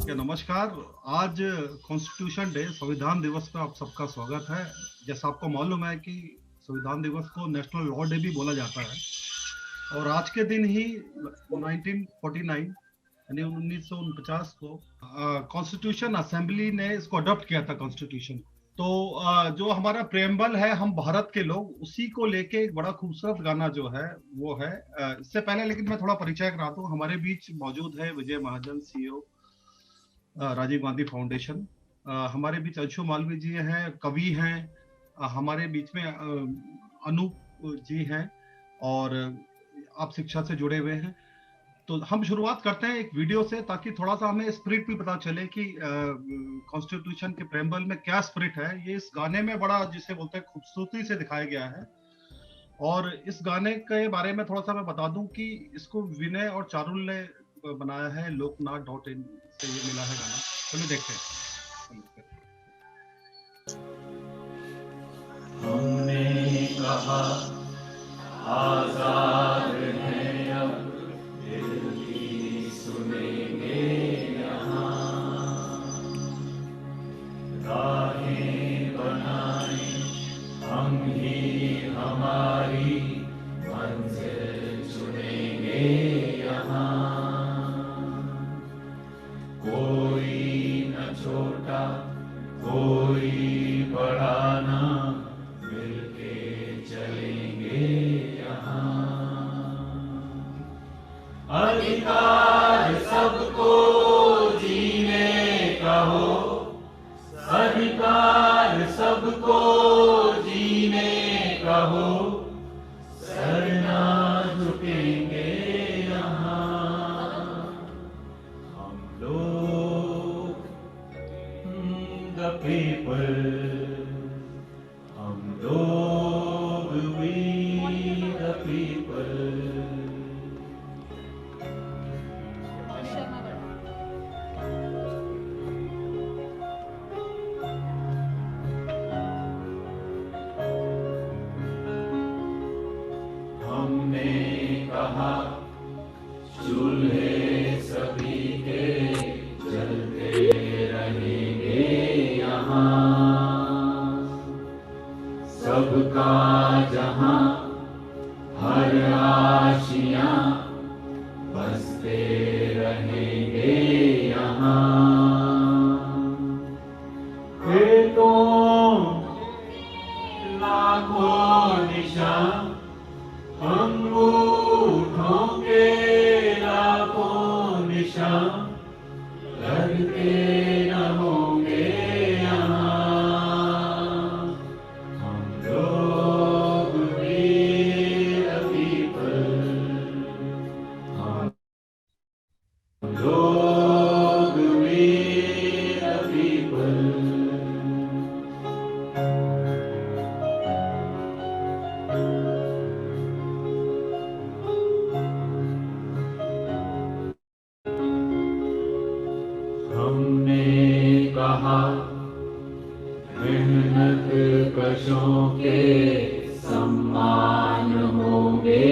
नमस्कार। आज constitution day, संविधान दिवस पे आप सबका स्वागत है। जैसा आपको मालूम है कि संविधान दिवस को नेशनल लॉ डे भी बोला जाता है और आज के दिन ही 1949 यानी 1949 को कॉन्स्टिट्यूशन असेंबली ने इसको अडॉप्ट किया था कॉन्स्टिट्यूशन। तो जो हमारा प्रेम्बल है, हम भारत के लोग, उसी को लेके एक बड़ा खूबसूरत गाना जो है वो है। इससे पहले लेकिन मैं थोड़ा परिचय करा दूं। हमारे बीच मौजूद है विजय महाजन, सीईओ राजीव गांधी फाउंडेशन। हमारे बीच अंशु मालवीय जी हैं, कवि हैं। हमारे बीच में अनूप जी हैं और आप शिक्षा से जुड़े हुए हैं। तो हम शुरुआत करते हैं एक वीडियो से, ताकि थोड़ा सा हमें स्पिरिट भी पता चले कि कॉन्स्टिट्यूशन के प्रेम्बल में क्या स्पिरिट है। ये इस गाने में बड़ा, जिसे बोलते हैं, खूबसूरती से दिखाया गया है। और इस गाने के बारे में थोड़ा सा मैं बता दूं कि इसको विनय और चारुल ने बनाया है। loknath.in से ये मिला है गाना। चलिए देखते हैं। हमने कहा आजाद है अब, दिल की सुनेंगे यहाँ, राहें बनाए हम ही हमारी मंजिल चुनेंगे यहाँ। कोई न छोटा कोई बड़ा ना, मिलके चलेंगे यहाँ। अधिकार सबको जीने का हो, अधिकार सबको जीने का हो, सर ना झुकेंगे यहाँ। हम लोग the people, हम लोग we the people। हमने कहा चूल्हे सभी के जलते रहेंगे यहाँ, सबका जहाँ हर आशियाँ बसते रहेंगे यहाँ। खेतों लाखों निशान, अंगूठों के लाखों निशान, लड़ते न होंगे यहाँ। हम लोग वीर पीपल, हम लोग वीर पीपल। हमने कहा मेहनत कशों के सम्मान होंगे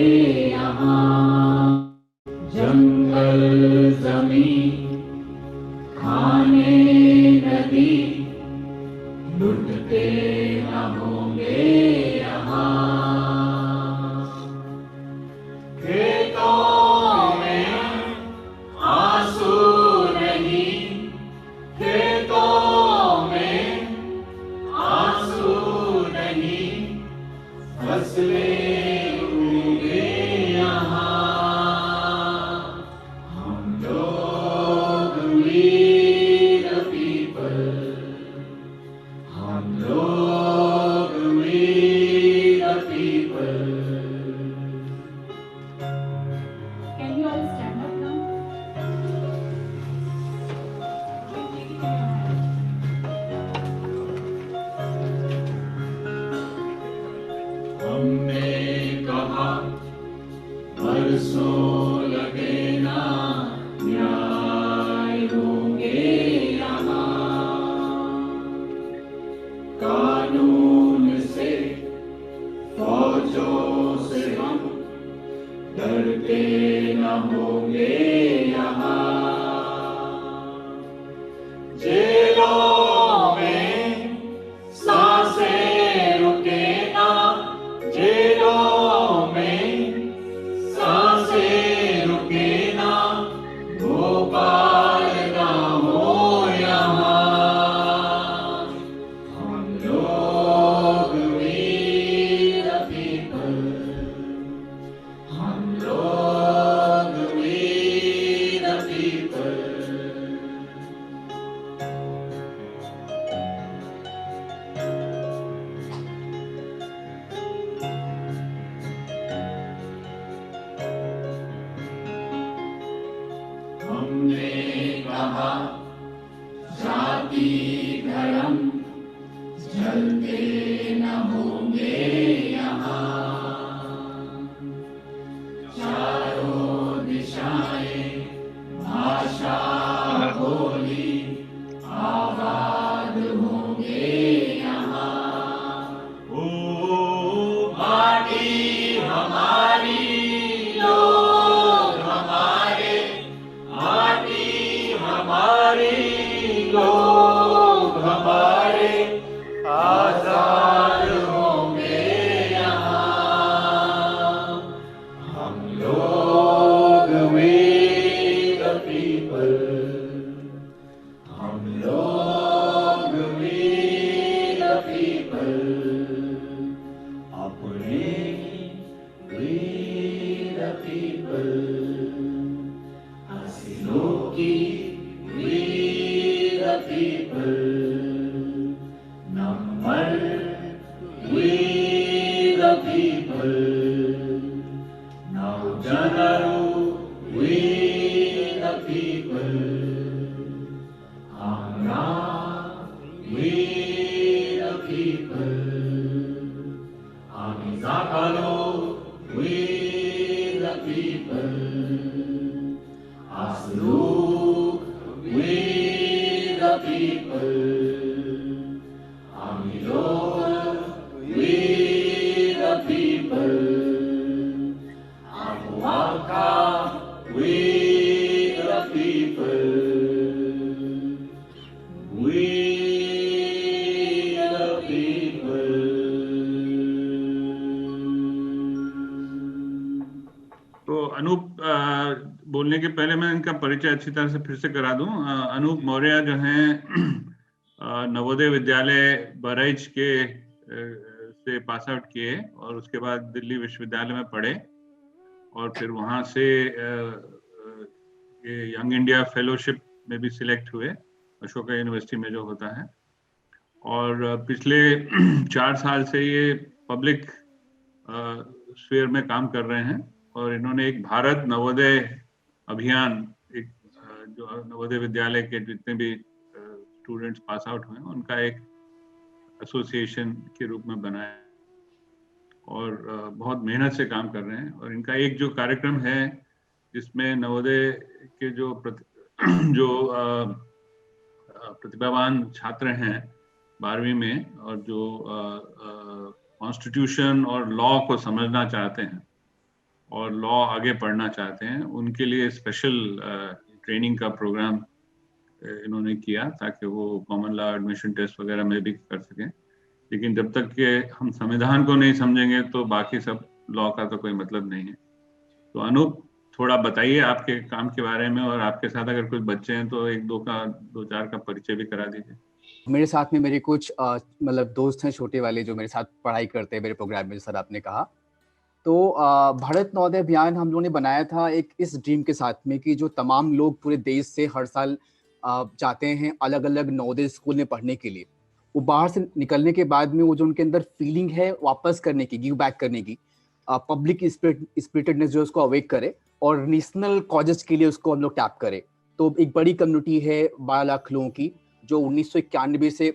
यहाँ। जंगल जमीन खाने नदी, लुटते न होंगे यहाँ। खेतों में आंसू नहीं, खेतों में आंसू नहीं, फसलें उगे यहाँ। हम लोग वीर पीपल, हम लोग वीर पीपल। काल ना हो यहाँ, हम लोग वीर पीपल, हम लोग वीर पीपल। हमने कहा जाति धर्म चलते न होंगे यहाँ, चारों दिशाएं भाषा बोली आबाद होंगे यहाँ। ओ माटी हमारी, लोग हमारे, माटी हमारी, लोग हमारे, आजाद होंगे यहाँ। हम लोग वीर पीपल, हम लोग वीर पीपल, अपने वीर पीपल, हसीनों की वीर पीपल, नम्र वीर पीपल, नवजनरू वीर पीपल, आंगरा वीर पीपल, आमिजाकालो वीर पीपल, आसलूक वीर पीपल, आमिलोक वीर पीपल, आमुआका वीर पीपल, वीर पीपल। तो अनूप बोलने के पहले मैं इनका परिचय अच्छी तरह से फिर से करा दूं। अनूप मौर्य जो हैं नवोदय विद्यालय बहराइच के से पास आउट किए और उसके बाद दिल्ली विश्वविद्यालय में पढ़े और फिर वहाँ से यंग इंडिया फेलोशिप में भी सिलेक्ट हुए, अशोका यूनिवर्सिटी में जो होता है। और पिछले 4 साल से ये पब्लिक स्फीयर में काम कर रहे हैं और इन्होंने एक भारत नवोदय अभियान, एक जो नवोदय विद्यालय के जितने भी स्टूडेंट्स पास आउट हुए हैं उनका एक एसोसिएशन के रूप में बनाया और बहुत मेहनत से काम कर रहे हैं। और इनका एक जो कार्यक्रम है जिसमें नवोदय के जो प्रतिभावान छात्र हैं 12वीं में और जो कॉन्स्टिट्यूशन और लॉ को समझना चाहते हैं और लॉ आगे पढ़ना चाहते हैं, उनके लिए स्पेशल ट्रेनिंग का प्रोग्राम इन्होंने किया ताकि वो कॉमन लॉ एडमिशन टेस्ट वगैरह में भी कर सकें। लेकिन जब तक कि हम संविधान को नहीं समझेंगे तो बाकी सब लॉ का तो कोई मतलब नहीं है। तो अनूप, थोड़ा बताइए आपके काम के बारे में और आपके साथ अगर कुछ बच्चे हैं तो 1-2-4 का परिचय भी करा दीजिए। मेरे साथ में मेरे कुछ मतलब दोस्त हैं छोटे वाले जो मेरे साथ पढ़ाई करते हैं मेरे प्रोग्राम में, सर आपने कहा। तो भारत नवोदय अभियान हम लोगों ने बनाया था एक इस ड्रीम के साथ में कि जो तमाम लोग पूरे देश से हर साल जाते हैं अलग अलग नवोदय स्कूल में पढ़ने के लिए, वो बाहर से निकलने के बाद में वो जो उनके अंदर फीलिंग है वापस करने की, गिव बैक करने की, पब्लिक स्पिरिटेडनेस जो उसको अवेक करे और नेशनल कॉजेस के लिए उसको हम लोग टैप करें। तो एक बड़ी कम्युनिटी है 12 लाख लोगों की जो 1991 से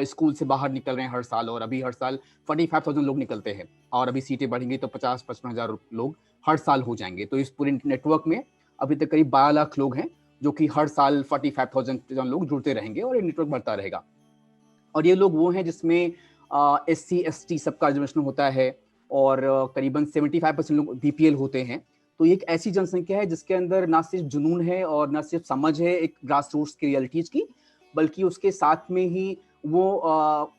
स्कूल से बाहर निकल रहे हैं हर साल, और अभी हर साल 45,000 लोग निकलते हैं और अभी सीटें बढ़ेंगी तो 50-55 हज़ार लोग हर साल हो जाएंगे। तो इस पूरे नेटवर्क में अभी तक करीब 12 लाख लोग हैं जो कि हर साल 45,000 लोग जुड़ते रहेंगे और ये नेटवर्क बढ़ता रहेगा। और ये लोग वो हैं जिसमें SC ST सबका रिजर्वेशन होता है और करीबन 75% लोग BPL होते हैं। तो ये एक ऐसी जनसंख्या है जिसके अंदर ना सिर्फ जुनून है और ना सिर्फ समझ है एक ग्रास रूट्स की रियलिटीज की, बल्कि उसके साथ में ही वो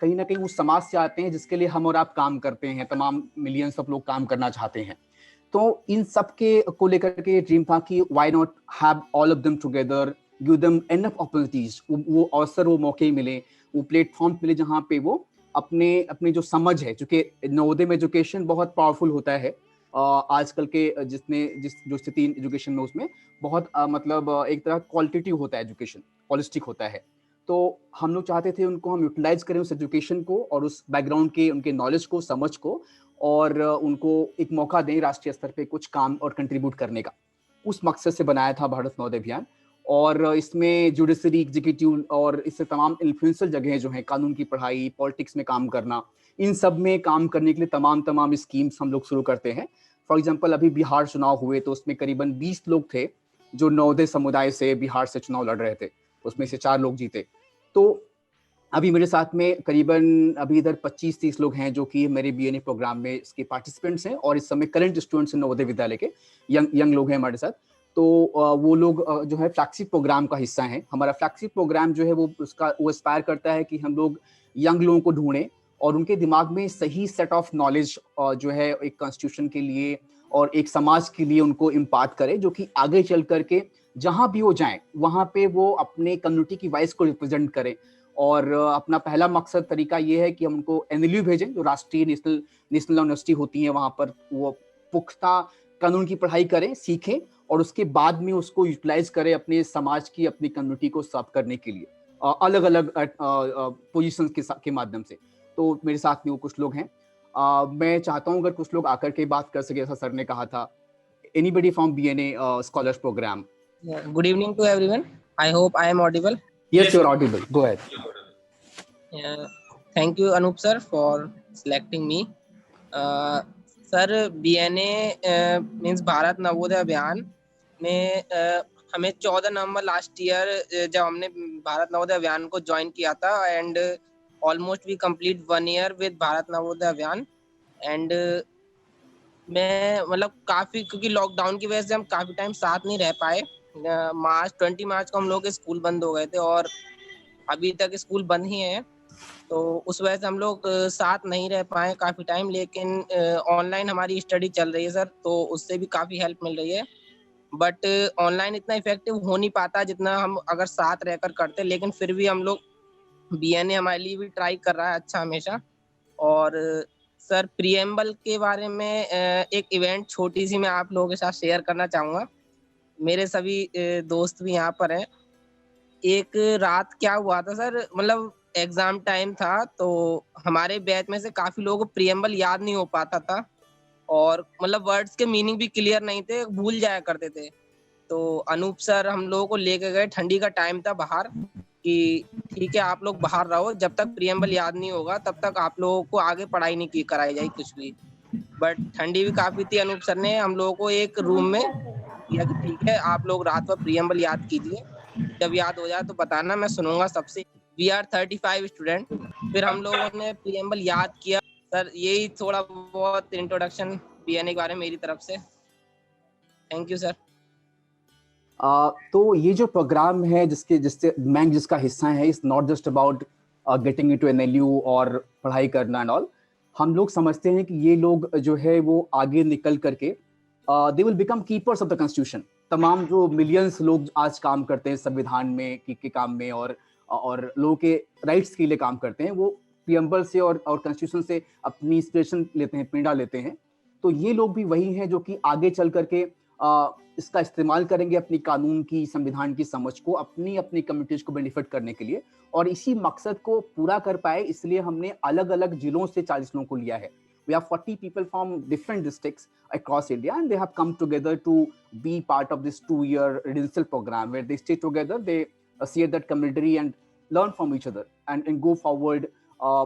कहीं ना कहीं उस समाज से आते हैं जिसके लिए हम और आप काम करते हैं, तमाम मिलियंस ऑफ लोग काम करना चाहते हैं। तो इन सब के को लेकर के ड्रीम था कि why not have all of them together, give them enough opportunities, वो अवसर, वो मौके मिले, वो प्लेटफॉर्म मिले जहाँ पे वो अपने अपनी जो समझ है, क्योंकि नवोदय में एजुकेशन बहुत पावरफुल होता है आजकल के जो स्थिति एजुकेशन में, उसमें बहुत मतलब एक तरह क्वालिटेटिव होता है एजुकेशन, होलिस्टिक होता है। तो हम लोग चाहते थे उनको हम यूटिलाइज करें उस एजुकेशन को और उस बैकग्राउंड के उनके नॉलेज को, समझ को, और उनको एक मौका दें राष्ट्रीय स्तर पे कुछ काम और कंट्रीब्यूट करने का। उस मकसद से बनाया था भारत नवोदय अभियान। और इसमें जुडिशरी, एग्जीक्यूटिव और इससे तमाम इन्फ्लुएंशियल जगह जो हैं, कानून की पढ़ाई, पॉलिटिक्स में काम करना, इन सब में काम करने के लिए तमाम स्कीम्स हम लोग शुरू करते हैं। फॉर एग्जांपल अभी बिहार चुनाव हुए तो उसमें करीबन 20 लोग थे जो नवोदय समुदाय से बिहार से चुनाव लड़ रहे थे, उसमें से 4 लोग जीते। तो अभी मेरे साथ में करीबन अभी इधर 25-30 लोग हैं जो कि मेरे बीएनए प्रोग्राम में इसके पार्टिसिपेंट्स हैं, और इस समय करंट स्टूडेंट्स हैं नवोदय विद्यालय के, यंग लोग हैं हमारे साथ। तो वो लोग जो है फ्लैगशिप प्रोग्राम का हिस्सा हैं। हमारा फ्लैगशिप प्रोग्राम जो है वो एस्पायर करता है कि हम लोग यंग लोगों को ढूंढें और उनके दिमाग में सही सेट ऑफ नॉलेज जो है एक कॉन्स्टिट्यूशन के लिए और एक समाज के लिए उनको इम्पार्ट करें, जो कि आगे चल करके जहाँ भी वो जाएं वहाँ पे वो अपने कम्युनिटी की वॉइस को रिप्रेजेंट करें। और अपना पहला मकसद तरीका ये है कि हम उनको एनएलयू भेजें, जो राष्ट्रीय नेशनल यूनिवर्सिटी होती है, वहाँ पर वो पुख्ता कानून की पढ़ाई करें, सीखें और उसके बाद में उसको यूटिलाइज करें अपने समाज की, अपनी कम्युनिटी को सर्व करने के लिए अलग अलग पोजीशंस के माध्यम से। तो मेरे साथ में वो कुछ लोग हैं। मैं चाहता हूँ अगर कुछ लोग आकर के बात कर सके, जैसा सर ने कहा था। Anybody from BNA scholars program? Good evening to everyone. I hope I am audible. Yes, you're audible. Go ahead. Thank you, Anup sir, for selecting me. Sir, BNA means Bharat Navodaya अभियान में हमें 14 नवंबर लास्ट ईयर जब हमने भारत नवोदय अभियान को join किया था, and almost we complete 1 year with Bharat Navodaya Abhiyan. And मैं मतलब काफ़ी, क्योंकि लॉकडाउन की वजह से हम काफ़ी टाइम साथ नहीं रह पाए। 20 मार्च को हम लोग के स्कूल बंद हो गए थे और अभी तक स्कूल बंद ही है, तो उस वजह से हम लोग साथ नहीं रह पाए काफ़ी टाइम। लेकिन ऑनलाइन हमारी स्टडी चल रही है सर, तो उससे भी काफ़ी हेल्प मिल रही है। बट ऑनलाइन इतना इफेक्टिव हो नहीं पाता जितना हम अगर साथ रहकर करते, लेकिन फिर भी हम लोग बीएनए हमारे लिए भी ट्राई कर रहा है अच्छा हमेशा। और सर, प्रीएम्बल के बारे में एक इवेंट छोटी सी मैं आप लोगों के साथ शेयर करना चाहूँगा। मेरे सभी दोस्त भी यहाँ पर हैं। एक रात क्या हुआ था सर, मतलब एग्जाम टाइम था, तो हमारे बैच में से काफ़ी लोगों को प्रीएम्बल याद नहीं हो पाता था और मतलब वर्ड्स के मीनिंग भी क्लियर नहीं थे, भूल जाया करते थे। तो अनूप सर हम लोगों को लेके गए, ठंडी का टाइम था बाहर, कि ठीक है आप लोग बाहर रहो, जब तक प्रीएम्बल याद नहीं होगा तब तक आप लोगों को आगे पढ़ाई नहीं कराई जाएगी कुछ भी। बट ठंडी भी काफ़ी थी। अनूप सर ने हम लोगों को एक रूम में किया कि ठीक है आप लोग रात भर प्रीएम्बल याद कीजिए, जब याद हो जाए तो बताना, मैं सुनूंगा सबसे। We are 35 student. फिर हम लोगों ने प्रीएम्बल याद किया। सर, यही थोड़ा बहुत इंट्रोडक्शन बीएनए के बारे में मेरी तरफ से। Thank you sir. तो ये जो प्रोग्राम है जिससे मैं जिसका हिस्सा है, it's not just about getting into NLU और पढ़ाई करना एंड ऑल। हम लोग समझते हैं कि ये लोग जो है वो आगे निकल करके they will become keepers of the constitution. तमाम जो मिलियंस लोग आज काम करते हैं संविधान में के काम में और लोगों के राइट्स के लिए काम करते हैं, वो प्रीएम्बल से और कॉन्स्टिट्यूशन से अपनी इंस्पिरेशन लेते हैं, प्रेरणा लेते हैं। तो ये लोग भी वही हैं जो कि आगे चल करके इसका इस्तेमाल करेंगे अपनी कानून की, संविधान की समझ को अपनी कम्युनिटीज को बेनिफिट करने के लिए। और इसी मकसद को पूरा कर पाए इसलिए हमने अलग अलग जिलों से 40 लोगों को लिया है। We have 40 people from different districts across India, and they have come together to be part of this 2-year residential program where they stay together, they share that camaraderie and learn from each other and go forward,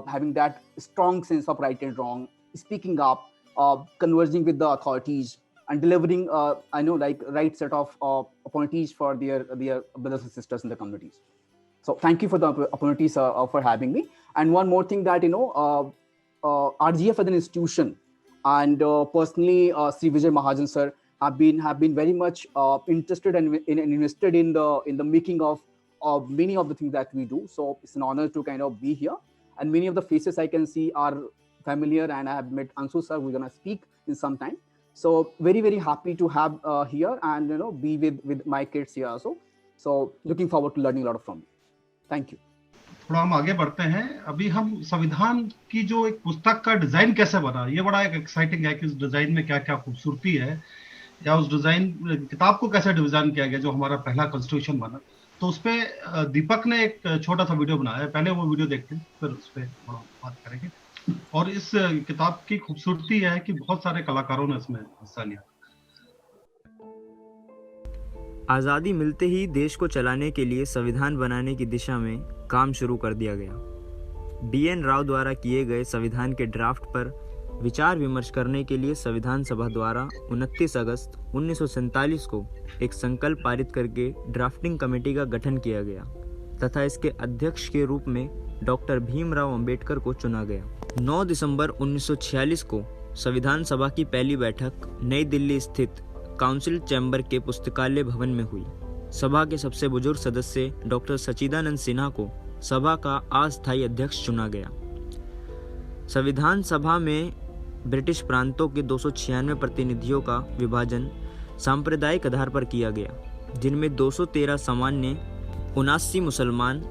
having that strong sense of right and wrong, speaking up, conversing with the authorities, and delivering right set of opportunities for their brothers and sisters in the communities. So thank you for the opportunities for having me. And one more thing that RGF as an institution and personally Sri Vijay Mahajan sir have been very much interested and invested in the making of many of the things that we do. So it's an honor to kind of be here, and many of the faces I can see are familiar, and I have met Ansu sir, we're going to speak in some time. So very happy to have here and be with my kids here also. So looking forward to learning a lot from you. Thank you. थोड़ा हम आगे बढ़ते हैं। अभी हम संविधान की जो एक पुस्तक का डिजाइन कैसे बना, ये बड़ा एक एक्साइटिंग है कि उस डिजाइन में क्या क्या खूबसूरती है, या उस डिजाइन किताब को कैसे डिजाइन किया गया जो हमारा पहला कॉन्स्टिट्यूशन बना। तो उस पे दीपक ने एक छोटा सा वीडियो बनाया है, पहले वो वीडियो देखते हैं फिर उस पर थोड़ा बात करेंगे। और इस किताब की खूबसूरती है कि बहुत सारे कलाकारों ने इसमें हिस्सा लिया। आज़ादी मिलते ही देश को चलाने के लिए संविधान बनाने की दिशा में काम शुरू कर दिया गया। BN राव द्वारा किए गए संविधान के ड्राफ्ट पर विचार विमर्श करने के लिए संविधान सभा द्वारा 29 अगस्त 1947 को एक संकल्प पारित करके ड्राफ्टिंग कमेटी का गठन किया गया तथा इसके अध्यक्ष के रूप में डॉक्टर भीमराव अंबेडकर को चुना गया। 9 दिसंबर 1946 को संविधान सभा की पहली बैठक नई दिल्ली स्थित काउंसिल चैम्बर के पुस्तकालय भवन में हुई। सभा के सबसे बुजुर्ग सदस्य डॉक्टर सच्चिदानंद सिन्हा को सभा का अस्थायी अध्यक्ष चुना गया। संविधान सभा में ब्रिटिश प्रांतों के 296 प्रतिनिधियों का विभाजन सांप्रदायिक आधार पर किया गया, जिनमें 213 सामान्य, 79 मुसलमान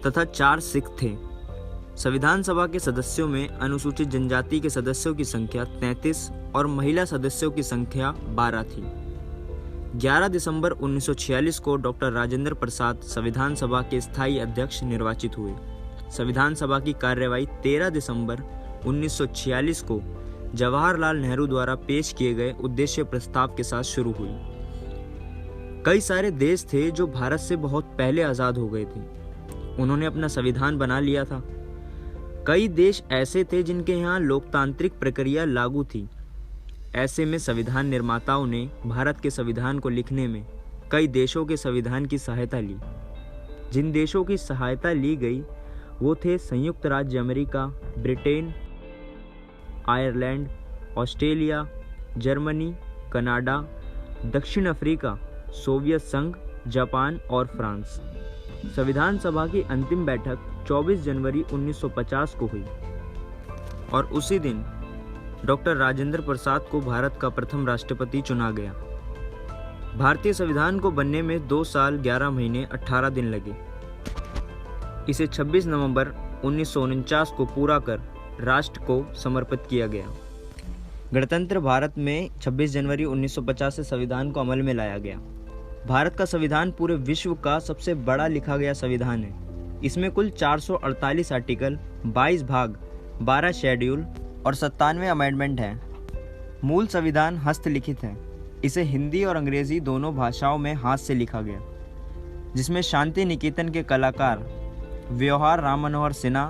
तथा 4 सिख थे। संविधान सभा के सदस्यों में अनुसूचित जनजाति के सदस्यों की संख्या 33 और महिला सदस्यों की संख्या 12 थी। 11 दिसंबर 1946 को डॉक्टर राजेंद्र प्रसाद संविधान सभा के स्थायी अध्यक्ष निर्वाचित हुए। संविधान सभा की कार्यवाही 13 दिसंबर 1946 को जवाहरलाल नेहरू द्वारा पेश किए गए उद्देश्य प्रस्ताव के साथ शुरू हुई। कई सारे देश थे जो भारत से बहुत पहले आज़ाद हो गए थे, उन्होंने अपना संविधान बना लिया था। कई देश ऐसे थे जिनके यहाँ लोकतांत्रिक प्रक्रिया लागू थी। ऐसे में संविधान निर्माताओं ने भारत के संविधान को लिखने में कई देशों के संविधान की सहायता ली। जिन देशों की सहायता ली गई वो थे संयुक्त राज्य America, Britain, Ireland, Australia, Germany, Canada, दक्षिण अफ्रीका, सोवियत संघ, जापान और फ्रांस। संविधान सभा की अंतिम बैठक 24 जनवरी 1950 को हुई और उसी दिन डॉक्टर राजेंद्र प्रसाद को भारत का प्रथम राष्ट्रपति चुना गया। भारतीय संविधान को बनने में 2 साल 11 महीने 18 दिन लगे। इसे 26 नवंबर 1949 को पूरा कर राष्ट्र को समर्पित किया गया। गणतंत्र भारत में 26 जनवरी 1950 से संविधान को अमल में लाया गया। भारत का संविधान पूरे विश्व का सबसे बड़ा लिखा गया संविधान है। इसमें कुल 448 आर्टिकल, 22 भाग, 12 शेड्यूल और 97 अमेंडमेंट हैं। मूल संविधान हस्तलिखित है। इसे हिंदी और अंग्रेजी दोनों भाषाओं में हाथ से लिखा गया, जिसमें शांति निकेतन के कलाकार व्यवहार राम मनोहर सिन्हा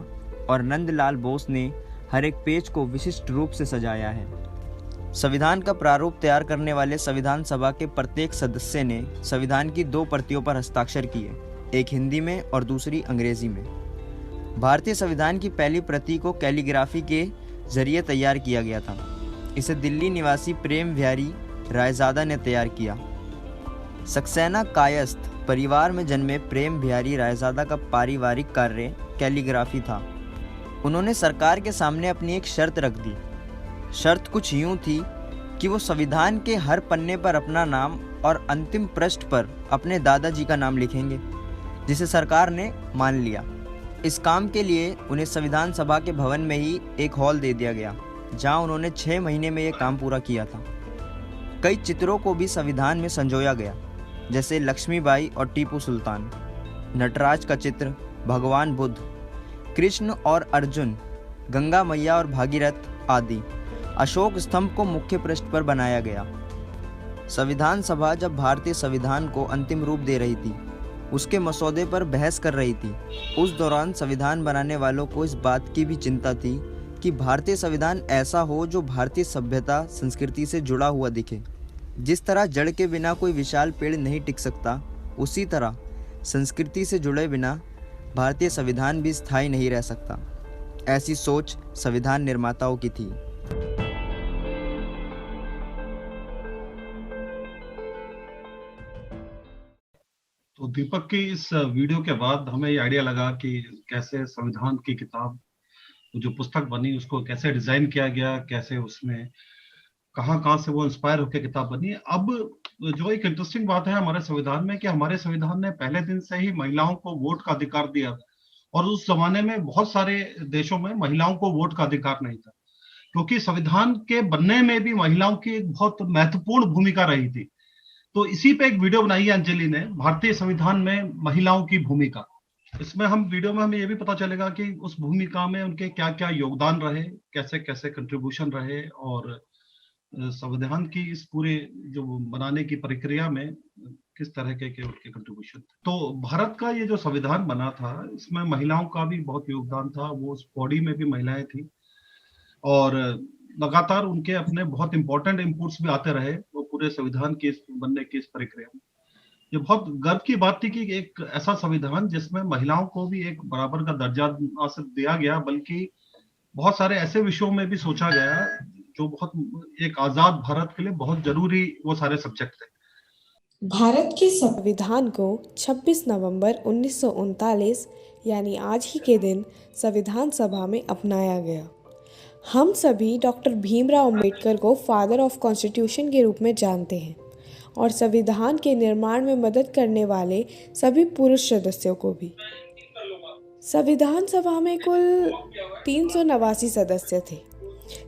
और नंदलाल बोस ने हर एक पेज को विशिष्ट रूप से सजाया है। संविधान का प्रारूप तैयार करने वाले संविधान सभा के प्रत्येक सदस्य ने संविधान की 2 प्रतियों पर हस्ताक्षर किए, एक हिंदी में और दूसरी अंग्रेजी में। भारतीय संविधान की पहली प्रति को कैलीग्राफी के जरिए तैयार किया गया था। इसे दिल्ली निवासी प्रेम बिहारी रायजादा ने तैयार किया। सक्सेना कायस्थ परिवार में जन्मे प्रेम बिहारी रायजादा का पारिवारिक कार्य कैलीग्राफी था। उन्होंने सरकार के सामने अपनी एक शर्त रख दी। शर्त कुछ यूं थी कि वो संविधान के हर पन्ने पर अपना नाम और अंतिम पृष्ठ पर अपने दादाजी का नाम लिखेंगे, जिसे सरकार ने मान लिया। इस काम के लिए उन्हें संविधान सभा के भवन में ही एक हॉल दे दिया गया, जहां उन्होंने 6 महीने में ये काम पूरा किया था। कई चित्रों को भी संविधान में संजोया गया, जैसे लक्ष्मीबाई और टीपू सुल्तान, नटराज का चित्र, भगवान बुद्ध, कृष्ण और अर्जुन, गंगा मैया और भागीरथ आदि। अशोक स्तंभ को मुख्य पृष्ठ पर बनाया गया। संविधान सभा जब भारतीय संविधान को अंतिम रूप दे रही थी, उसके मसौदे पर बहस कर रही थी, उस दौरान संविधान बनाने वालों को इस बात की भी चिंता थी कि भारतीय संविधान ऐसा हो जो भारतीय सभ्यता संस्कृति से जुड़ा हुआ दिखे। जिस तरह जड़ के बिना कोई विशाल पेड़ नहीं टिक सकता, उसी तरह संस्कृति से जुड़े बिना भारतीय संविधान भी स्थायी नहीं रह सकता। ऐसी सोच संविधान निर्माताओं की थी। तो दीपक की इस वीडियो के बाद हमें ये आइडिया लगा कि कैसे संविधान की किताब जो पुस्तक बनी उसको कैसे डिजाइन किया गया, कैसे उसमें कहाँ कहाँ से वो इंस्पायर होकर किताब बनी। अब जो एक इंटरेस्टिंग बात है हमारे संविधान में कि हमारे संविधान ने पहले दिन से ही महिलाओं को वोट का अधिकार दिया, और उस जमाने में बहुत सारे देशों में महिलाओं को वोट का अधिकार नहीं था, क्योंकि संविधान के बनने में भी महिलाओं की एक बहुत महत्वपूर्ण भूमिका रही थी। तो इसी पे एक वीडियो बनाई है अंजलि ने, भारतीय संविधान में महिलाओं की भूमिका। इसमें हम वीडियो में हमें ये भी पता चलेगा कि उस भूमिका में उनके क्या क्या योगदान रहे, कैसे कैसे कंट्रीब्यूशन रहे, और संविधान की इस पूरे जो बनाने की प्रक्रिया में किस तरह के उनके कंट्रीब्यूशन थे। तो भारत का ये जो संविधान बना था इसमें महिलाओं का भी बहुत योगदान था। वो उस बॉडी में भी महिलाएं थी, और लगातार उनके अपने बहुत इंपॉर्टेंट इनपुट्स भी आते रहे वो पूरे संविधान के बनने की इस प्रक्रिया में। ये बहुत गर्व की बात थी कि एक ऐसा संविधान जिसमें महिलाओं को भी एक बराबर का दर्जा न सिर्फ दिया गया, बल्कि बहुत सारे ऐसे विषयों में भी सोचा गया जो बहुत एक आजाद भारत के लिए बहुत जरूरी वो सारे सब्जेक्ट थे। भारत के संविधान को 26 नवंबर 1939 यानी आज ही के दिन संविधान सभा में अपनाया गया। हम सभी डॉक्टर भीमराव अंबेडकर को फादर ऑफ कॉन्स्टिट्यूशन के रूप में जानते हैं, और संविधान के निर्माण में मदद करने वाले सभी पुरुष सदस्यों को भी। संविधान सभा में कुल 389 सदस्य थे।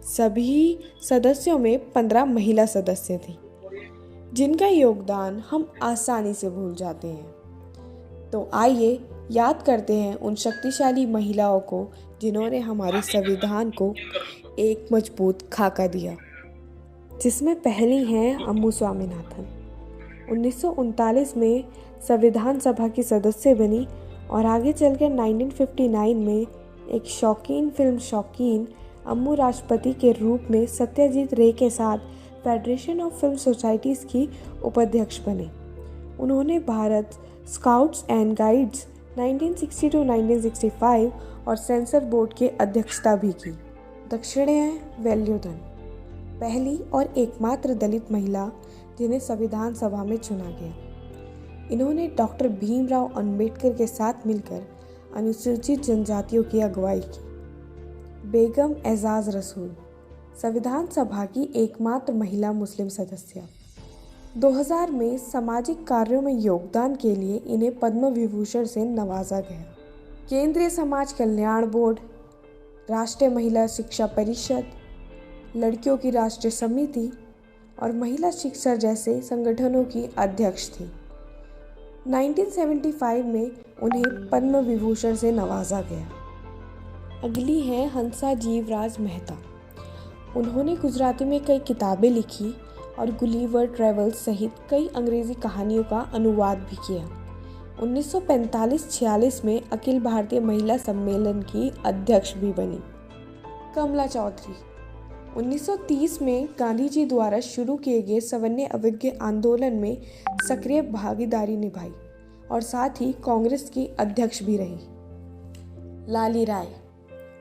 सभी सदस्यों में 15 महिला सदस्य थी, जिनका योगदान हम आसानी से भूल जाते हैं। तो आइए याद करते हैं उन शक्तिशाली महिलाओं को जिन्होंने हमारे संविधान को एक मजबूत खाका दिया, जिसमें पहली हैं अम्मू स्वामीनाथन। 1939 में संविधान सभा की सदस्य बनी, और आगे चलकर 1959 में एक शौकीन फिल्म शौकीन अम्मू राष्ट्रपति के रूप में सत्यजीत रे के साथ फेडरेशन ऑफ फिल्म सोसाइटीज़ की उपाध्यक्ष बने। उन्होंने भारत स्काउट्स एंड गाइड्स 1960-1965 और सेंसर बोर्ड की अध्यक्षता भी की। दक्षिणेय वेल्युधन, पहली और एकमात्र दलित महिला जिन्हें संविधान सभा में चुना गया। इन्होंने डॉक्टर भीमराव अंबेडकर के साथ मिलकर अनुसूचित जनजातियों की अगुवाई की। बेगम एजाज रसूल, संविधान सभा की एकमात्र महिला मुस्लिम सदस्य। 2000 में सामाजिक कार्यों में योगदान के लिए इन्हें पद्म विभूषण से नवाजा गया। केंद्रीय समाज कल्याण बोर्ड, राष्ट्रीय महिला शिक्षा परिषद, लड़कियों की राष्ट्रीय समिति और महिला शिक्षा जैसे संगठनों की अध्यक्ष थी। 1975 में उन्हें पद्म विभूषण से नवाजा गया। अगली हैं हंसा जीवराज मेहता। उन्होंने गुजराती में कई किताबें लिखी और गुलिवर ट्रेवल्स सहित कई अंग्रेज़ी कहानियों का अनुवाद भी किया। 1945-46 में अखिल भारतीय महिला सम्मेलन की अध्यक्ष भी बनी। कमला चौधरी, 1930 में गांधी जी द्वारा शुरू किए गए सवर्ण अवज्ञा आंदोलन में सक्रिय भागीदारी निभाई और साथ ही कांग्रेस की अध्यक्ष भी रही। लाली राय,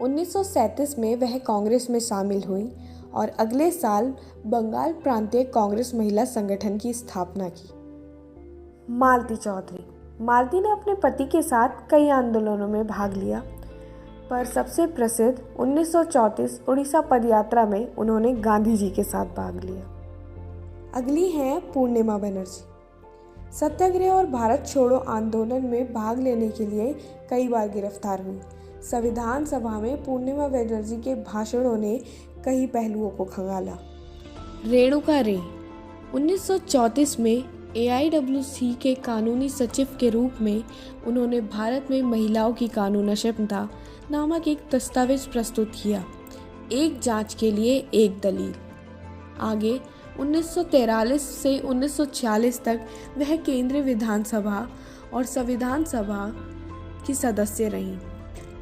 1937 में वह कांग्रेस में शामिल हुई और अगले साल बंगाल प्रांतीय कांग्रेस महिला संगठन की स्थापना की। मालती चौधरी, मालती ने अपने पति के साथ कई आंदोलनों में भाग लिया, पर सबसे प्रसिद्ध 1934 उड़ीसा पदयात्रा में उन्होंने गांधी जी के साथ भाग लिया। अगली हैं पूर्णिमा बनर्जी। सत्याग्रह और भारत छोड़ो आंदोलन में भाग लेने के लिए कई बार गिरफ्तार हुई। संविधान सभा में पूर्णिमा बनर्जी के भाषणों ने कई पहलुओं को खंगाला। रेणुका रे, 1934 में AIWC के कानूनी सचिव के रूप में उन्होंने भारत में महिलाओं की कानूनी क्षमता नामक एक दस्तावेज प्रस्तुत किया, एक जांच के लिए एक दलील। आगे 1943 से 1946 तक वह केंद्रीय विधानसभा और संविधान सभा की सदस्य रहीं।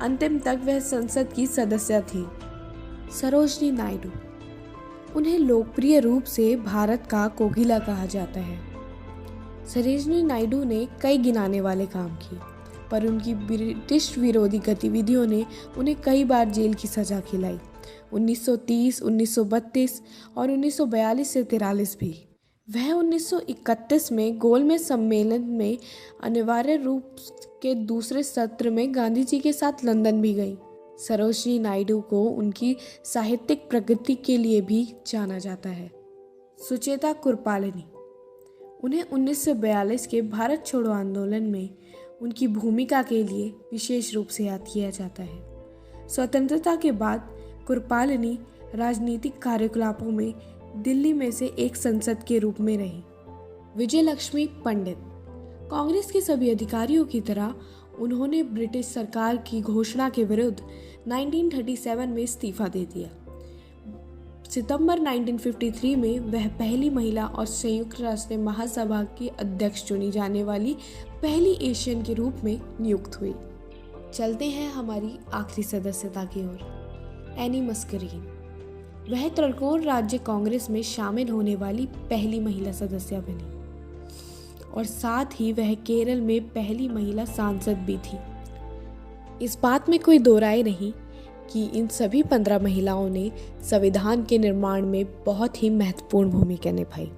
अंतिम तक वह संसद की सदस्य थी। सरोजनी नायडू, उन्हें लोकप्रिय रूप से भारत का कोकिला कहा जाता है। सरोजनी नायडू ने कई गिनाने वाले काम किए, पर उनकी ब्रिटिश विरोधी गतिविधियों ने उन्हें कई बार जेल की सजा खिलाई। 1930, 1932 और 1942 से 43 भी। वह 1931 में गोलमेज सम्मेलन में अनिवार्य रूप के दूसरे सत्र में गांधी जी के साथ लंदन भी गई। सरोजिनी नायडू को उनकी साहित्यिक प्रगति के लिए भी जाना जाता है। सुचेता कृपालिनी, उन्हें 1942 के भारत छोड़ो आंदोलन में उनकी भूमिका के लिए विशेष रूप से याद किया जाता है। स्वतंत्रता के बाद कृपालिनी राजनीतिक कार्यकलापों में दिल्ली में से एक सांसद के रूप में रही। विजयलक्ष्मी पंडित, कांग्रेस के सभी अधिकारियों की तरह उन्होंने ब्रिटिश सरकार की घोषणा के विरुद्ध 1937 में इस्तीफा दे दिया। सितंबर 1953 में वह पहली महिला और संयुक्त राष्ट्र महासभा की अध्यक्ष चुनी जाने वाली पहली एशियन के रूप में नियुक्त हुई। चलते हैं हमारी आखिरी सदस्यता की ओर, एनी मस्करीन। वह त्रिकोण राज्य कांग्रेस में शामिल होने वाली पहली महिला सदस्य बनी और साथ ही वह केरल में पहली महिला सांसद भी थी। इस बात में कोई दो राय नहीं कि इन सभी 15 महिलाओं ने संविधान के निर्माण में बहुत ही महत्वपूर्ण भूमिका निभाई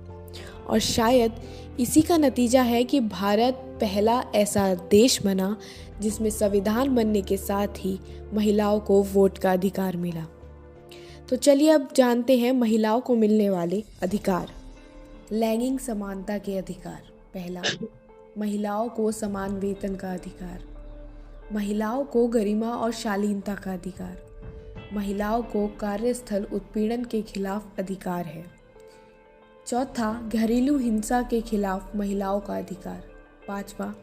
और शायद इसी का नतीजा है कि भारत पहला ऐसा देश बना जिसमें संविधान बनने के साथ ही महिलाओं को वोट का अधिकार मिला। तो चलिए अब जानते हैं महिलाओं को मिलने वाले अधिकार। लैंगिक समानता के अधिकार। पहला, महिलाओं को समान वेतन का अधिकार। महिलाओं को गरिमा और शालीनता का अधिकार। महिलाओं को कार्यस्थल उत्पीड़न के खिलाफ अधिकार है। चौथा, घरेलू हिंसा के खिलाफ महिलाओं का अधिकार। पांचवा,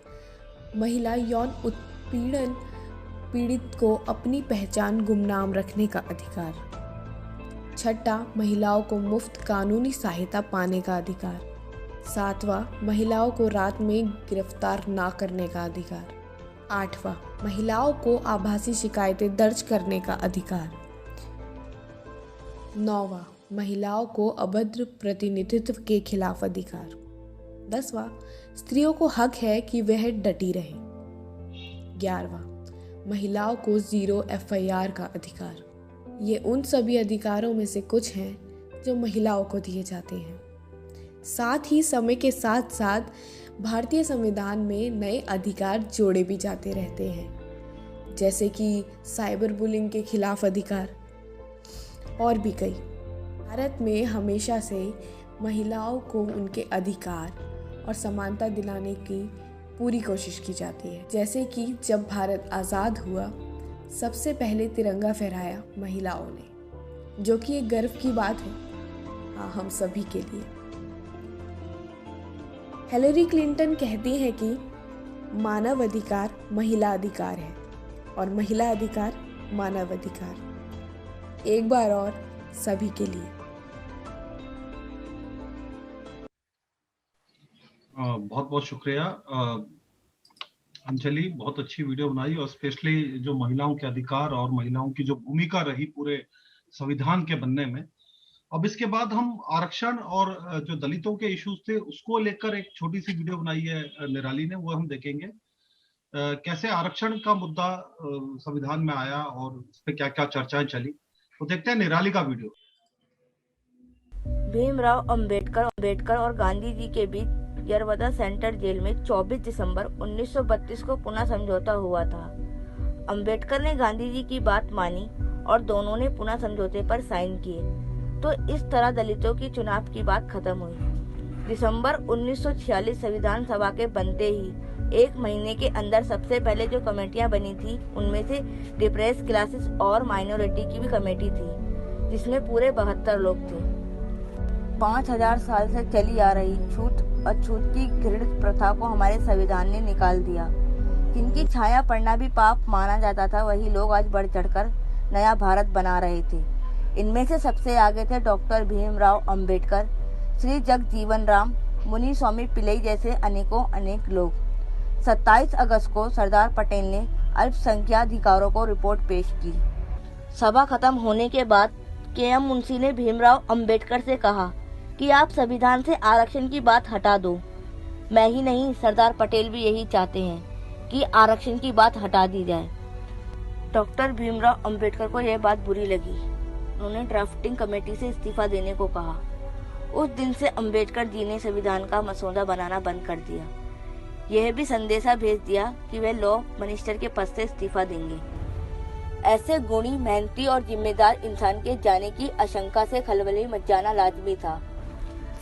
महिला यौन उत्पीड़न पीड़ित को अपनी पहचान गुमनाम रखने का अधिकार। छठा, महिलाओं को मुफ्त कानूनी सहायता पाने का अधिकार। सातवां, महिलाओं को रात में गिरफ्तार ना करने का अधिकार। आठवां, महिलाओं को आभासी शिकायतें दर्ज करने का अधिकार। नौवां, महिलाओं को अभद्र प्रतिनिधित्व के खिलाफ अधिकार। 10वां, स्त्रियों को हक है कि वह डटी रहे। 11वां, महिलाओं को 0 FIR का अधिकार। ये उन सभी अधिकारों में से कुछ हैं जो महिलाओं को दिए जाते हैं। साथ ही समय के साथ साथ भारतीय संविधान में नए अधिकार जोड़े भी जाते रहते हैं, जैसे कि साइबर बुलिंग के खिलाफ अधिकार और भी कई। भारत में हमेशा से महिलाओं को उनके अधिकार और समानता दिलाने की पूरी कोशिश की जाती है। जैसे कि जब भारत आज़ाद हुआ, सबसे पहले तिरंगा फहराया महिलाओं ने, जो कि एक गर्व की बात है, हाँ, हम सभी के लिए। हिलरी क्लिंटन कहती हैं कि मानव अधिकार महिला अधिकार है और महिला अधिकार मानव अधिकार। एक बार और सभी के लिए। बहुत बहुत शुक्रिया अंजलि, बहुत अच्छी वीडियो बनाई और स्पेशली जो महिलाओं के अधिकार और महिलाओं की जो भूमिका रही पूरे संविधान के बनने में। अब इसके बाद हम आरक्षण और जो दलितों के इश्यूज थे उसको लेकर एक छोटी सी वीडियो बनाई है निराली ने, वो हम देखेंगे कैसे आरक्षण का मुद्दा संविधान में आया और इस पे क्या क्या चर्चाएं चली। तो देखते हैं निराली का वीडियो। भीमराव अंबेडकर और गांधी जी के बीच यरवदा सेंट्रल जेल में 24 दिसंबर 1932 को पुनः समझौता हुआ था। अंबेडकर ने गांधी जी की बात मानी और दोनों ने पुनः समझौते पर साइन किए। तो इस तरह दलितों की चुनाव की बात खत्म हुई। दिसंबर 1946 संविधान सभा के बनते ही 1 महीने के अंदर सबसे पहले जो कमेटियां बनी थी उनमें से डिप्रेस क्लासेस और माइनॉरिटी की भी कमेटी थी, जिसमें पूरे 72 लोग थे। 5000 साल से चली आ रही छूत अछूत की घृणित प्रथा को हमारे संविधान ने निकाल दिया। जिनकी छाया पड़ना भी पाप माना जाता था, वही लोग आज बढ़ चढ़कर नया भारत बना रहे थे। इनमें से सबसे आगे थे डॉक्टर भीमराव अंबेडकर, श्री जगजीवन राम, मुनि स्वामी पिल्लई जैसे अनेक लोग। 27 अगस्त को सरदार पटेल ने अल्पसंख्याधिकारों को रिपोर्ट पेश की। सभा खत्म होने के बाद KM मुंशी ने भीमराव अंबेडकर से कहा कि आप संविधान से आरक्षण की बात हटा दो। मैं ही नहीं, सरदार पटेल भी यही चाहते हैं कि आरक्षण की बात हटा दी जाए। डॉक्टर भीमराव अंबेडकर को यह बात बुरी लगी। उन्होंने ड्राफ्टिंग कमेटी से इस्तीफा देने को कहा। उस दिन से अंबेडकर जी ने संविधान का मसौदा बनाना बंद कर दिया। यह भी संदेशा भेज दिया कि वे लॉ मिनिस्टर के पद से इस्तीफा देंगे। ऐसे गुणी, मेहनती और जिम्मेदार इंसान के जाने की आशंका से खलबली मच जाना लाजमी था।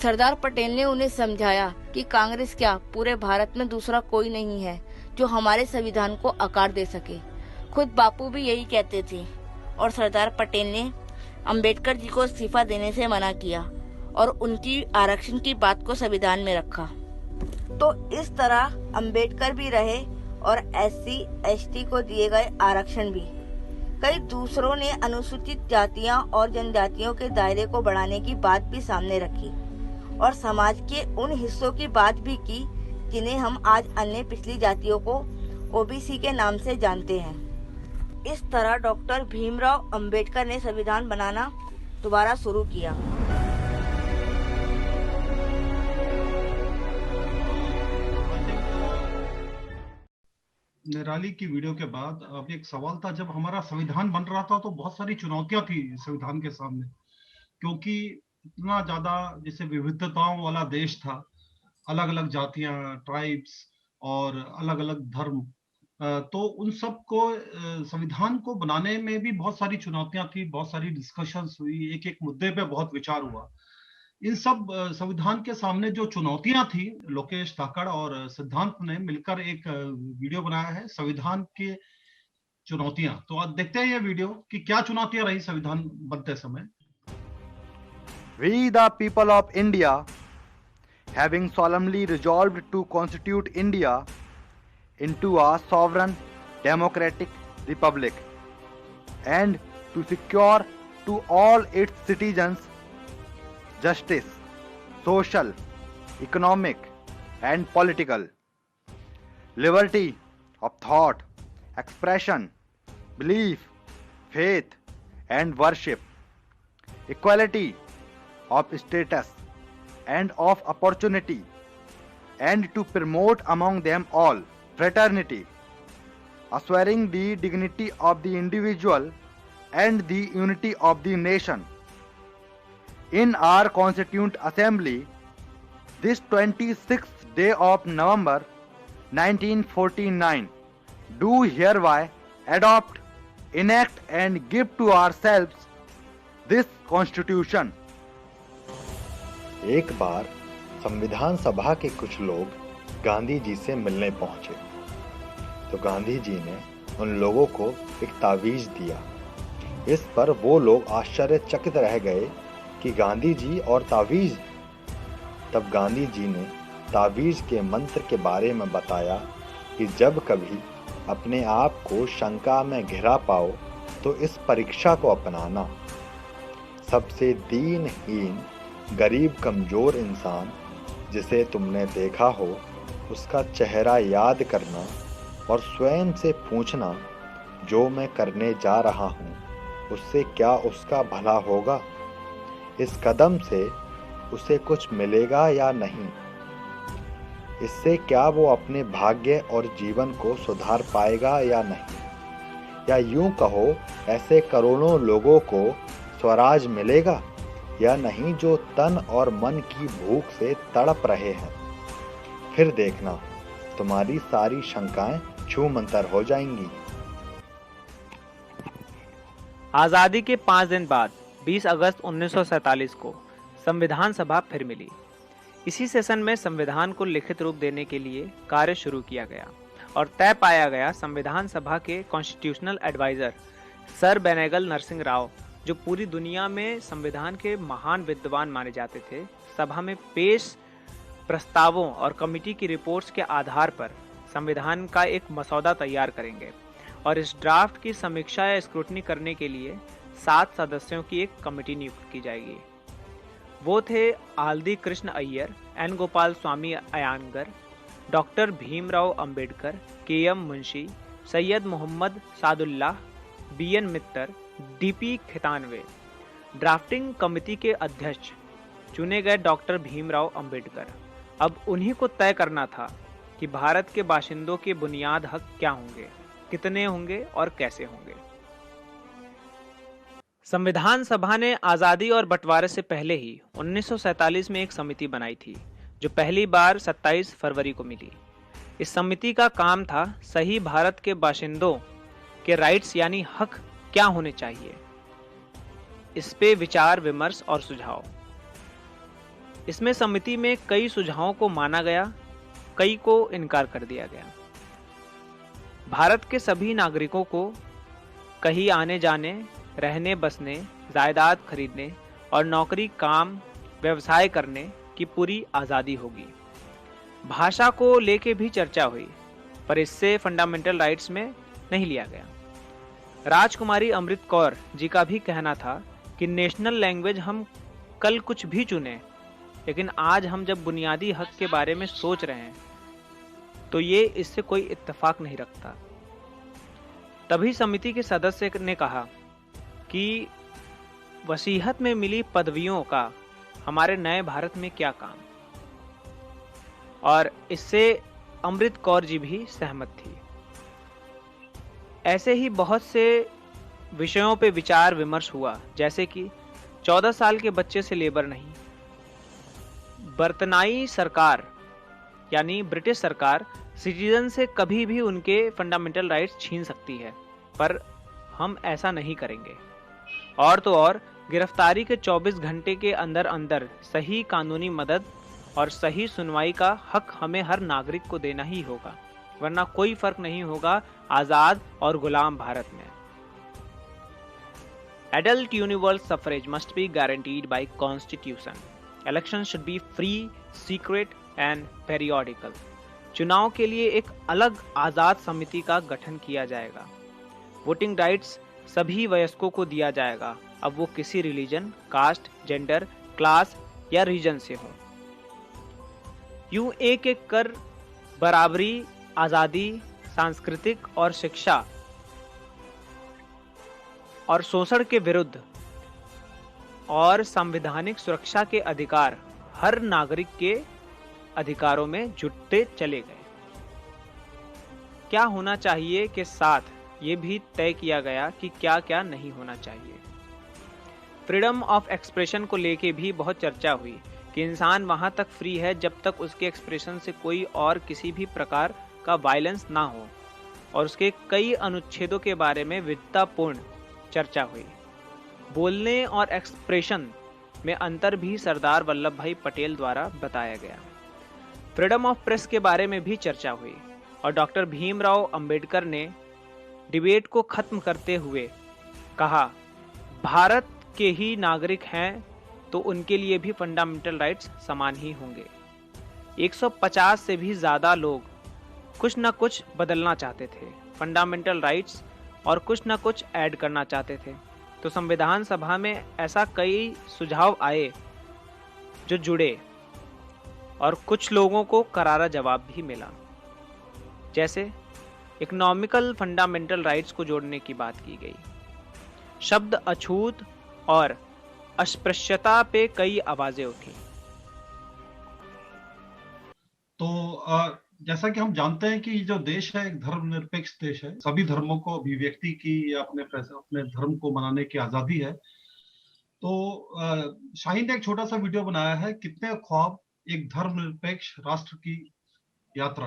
सरदार पटेल ने उन्हें समझाया कि कांग्रेस क्या, पूरे भारत में दूसरा कोई नहीं है जो हमारे संविधान को आकार दे सके। खुद बापू भी यही कहते थे और सरदार पटेल ने अंबेडकर जी को इस्तीफा देने से मना किया और उनकी आरक्षण की बात को संविधान में रखा। तो इस तरह अंबेडकर भी रहे और SC ST को दिए गए आरक्षण भी। कई दूसरों ने अनुसूचित जातियां और जनजातियों के दायरे को बढ़ाने की बात भी सामने रखी और समाज के उन हिस्सों की बात भी की जिन्हें हम आज अन्य पिछली जातियों को OBC के नाम से जानते हैं। इस तरह डॉक्टर भीमराव अंबेडकर ने संविधान बनाना दोबारा शुरू किया। निराली की वीडियो के बाद अब एक सवाल था, जब हमारा संविधान बन रहा था तो बहुत सारी चुनौतियां थी संविधान के सामने, क्योंकि इतना ज्यादा जैसे विविधताओं वाला देश था, अलग अलग जातियां, ट्राइब्स और अलग अलग धर्म, तो उन सब को संविधान को बनाने में भी बहुत सारी चुनौतियां थी, बहुत सारी डिस्कशंस हुई, एक एक मुद्दे पे बहुत विचार हुआ। इन सब संविधान के सामने जो चुनौतियां थी, लोकेश धाकड़ और सिद्धांत ने मिलकर एक वीडियो बनाया है, संविधान के चुनौतियां। तो आज देखते हैं ये वीडियो कि क्या चुनौतियां रही संविधान बनते समय। We the people of India, having solemnly resolved to constitute India into a sovereign democratic republic and to secure to all its citizens justice, social, economic and political, liberty of thought, expression, belief, faith and worship, equality of status and of opportunity, and to promote among them all fraternity, assuring the dignity of the individual and the unity of the nation. In our Constituent Assembly, this 26th day of November 1949, do hereby adopt, enact and give to ourselves this Constitution. एक बार संविधान सभा के कुछ लोग गांधी जी से मिलने पहुंचे, तो गांधी जी ने उन लोगों को एक तावीज दिया। इस पर वो लोग आश्चर्यचकित रह गए कि गांधी जी और तावीज। तब गांधी जी ने तावीज के मंत्र के बारे में बताया कि जब कभी अपने आप को शंका में घिरा पाओ तो इस परीक्षा को अपनाना। सबसे दीनहीन, गरीब, कमजोर इंसान जिसे तुमने देखा हो उसका चेहरा याद करना और स्वयं से पूछना, जो मैं करने जा रहा हूँ उससे क्या उसका भला होगा, इस कदम से उसे कुछ मिलेगा या नहीं, इससे क्या वो अपने भाग्य और जीवन को सुधार पाएगा या नहीं, या यूं कहो ऐसे करोड़ों लोगों को स्वराज मिलेगा या नहीं जो तन और मन की भूख से तड़प रहे हैं। फिर देखना तुम्हारी सारी शंकाएं छूमंतर हो जाएंगी। आज़ादी के 5 दिन बाद 20 अगस्त 1947 को संविधान सभा फिर मिली। इसी सेशन में संविधान को लिखित रूप देने के लिए कार्य शुरू किया गया और तय पाया गया संविधान सभा के constitutional adviser sir Benegal Narsing Rau, जो पूरी दुनिया में संविधान के महान विद्वान माने जाते थे, सभा में पेश प्रस्तावों और कमेटी की रिपोर्ट्स के आधार पर संविधान का एक मसौदा तैयार करेंगे और इस ड्राफ्ट की समीक्षा या स्क्रूटनी करने के लिए 7 सदस्यों की एक कमेटी नियुक्त की जाएगी। वो थे Alladi Krishna Iyer, N Gopalaswami Ayyangar, doctor Bhimrao Ambedkar, KM Munshi, Syed Mohammad Saadulla, BN Mitter, DP Khaitan. Drafting committee के अध्यक्ष चुने गए डॉक्टर भीमराव अंबेडकर। अब उन्हीं को तय करना था कि भारत के बाशिंदों के बुनियाद हक क्या होंगे, कितने होंगे और कैसे होंगे। संविधान सभा ने आज़ादी और बंटवारे से पहले ही 1947 में एक समिति बनाई थी, जो पहली बार 27 फरवरी को मिली। इस समिति का काम था सही भारत के बाशिंदों के राइट्स यानी हक क्या होने चाहिए, इस पे विचार विमर्श और सुझाव। इसमें समिति में कई सुझावों को माना गया, कई को इनकार कर दिया गया। भारत के सभी नागरिकों को कहीं आने जाने, रहने बसने, जायदाद खरीदने और नौकरी काम व्यवसाय करने की पूरी आज़ादी होगी। भाषा को लेके भी चर्चा हुई, पर इससे फंडामेंटल राइट्स में नहीं लिया गया। राजकुमारी अमृत कौर जी का भी कहना था कि नेशनल लैंग्वेज हम कल कुछ भी चुने, लेकिन आज हम जब बुनियादी हक के बारे में सोच रहे हैं तो ये इससे कोई इत्तेफाक नहीं रखता। तभी समिति के सदस्य ने कहा कि वसीहत में मिली पदवियों का हमारे नए भारत में क्या काम, और इससे अमृत कौर जी भी सहमत थी। ऐसे ही बहुत से विषयों पे विचार विमर्श हुआ, जैसे कि 14 साल के बच्चे से लेबर नहीं, बर्तनाई सरकार यानी ब्रिटिश सरकार सिटीजन से कभी भी उनके फंडामेंटल राइट्स छीन सकती है, पर हम ऐसा नहीं करेंगे। और तो और गिरफ्तारी के 24 घंटे के अंदर अंदर सही कानूनी मदद और सही सुनवाई का हक हमें हर नागरिक को देना ही होगा, वरना कोई फर्क नहीं होगा आजाद और गुलाम भारत में। Adult universal suffrage must be guaranteed by Constitution. Elections should be free, secret and periodical. चुनाव के लिए एक अलग आजाद समिति का गठन किया जाएगा। वोटिंग राइट्स सभी वयस्कों को दिया जाएगा, अब वो किसी रिलीजन, कास्ट, जेंडर, क्लास या रीजन से हो। यूं एक एक कर बराबरी, आज़ादी, सांस्कृतिक और शिक्षा और शोषण के विरुद्ध और संवैधानिक सुरक्षा के अधिकार हर नागरिक के अधिकारों में जुटते चले गए। क्या होना चाहिए के साथ ये भी तय किया गया कि क्या क्या नहीं होना चाहिए। फ्रीडम ऑफ एक्सप्रेशन को लेके भी बहुत चर्चा हुई कि इंसान वहाँ तक फ्री है जब तक उसके एक्सप्रेशन से कोई और किसी भी प्रकार का वायलेंस ना हो, और उसके कई अनुच्छेदों के बारे में विद्वतापूर्ण चर्चा हुई। बोलने और एक्सप्रेशन में अंतर भी सरदार वल्लभ भाई पटेल द्वारा बताया गया। फ्रीडम ऑफ प्रेस के बारे में भी चर्चा हुई और डॉक्टर भीमराव अंबेडकर ने डिबेट को खत्म करते हुए कहा, भारत के ही नागरिक हैं तो उनके लिए भी फंडामेंटल राइट्स समान ही होंगे। 150 से भी ज़्यादा लोग कुछ न कुछ बदलना चाहते थे, फंडामेंटल राइट्स और कुछ न कुछ ऐड करना चाहते थे। तो संविधान सभा में ऐसा कई सुझाव आए जो जुड़े और कुछ लोगों को करारा जवाब भी मिला। जैसे इकोनॉमिकल फंडामेंटल राइट्स को जोड़ने की बात की गई। शब्द अछूत और अस्पृश्यता पे कई आवाजें उठी। तो जैसा कि हम जानते हैं कि जो देश है एक धर्मनिरपेक्ष देश है, सभी धर्मों को अभिव्यक्ति की या अपने धर्म को मनाने की आजादी है। तो शाहीन ने एक छोटा सा वीडियो बनाया है, कितने ख्वाब एक धर्मनिरपेक्ष राष्ट्र की यात्रा।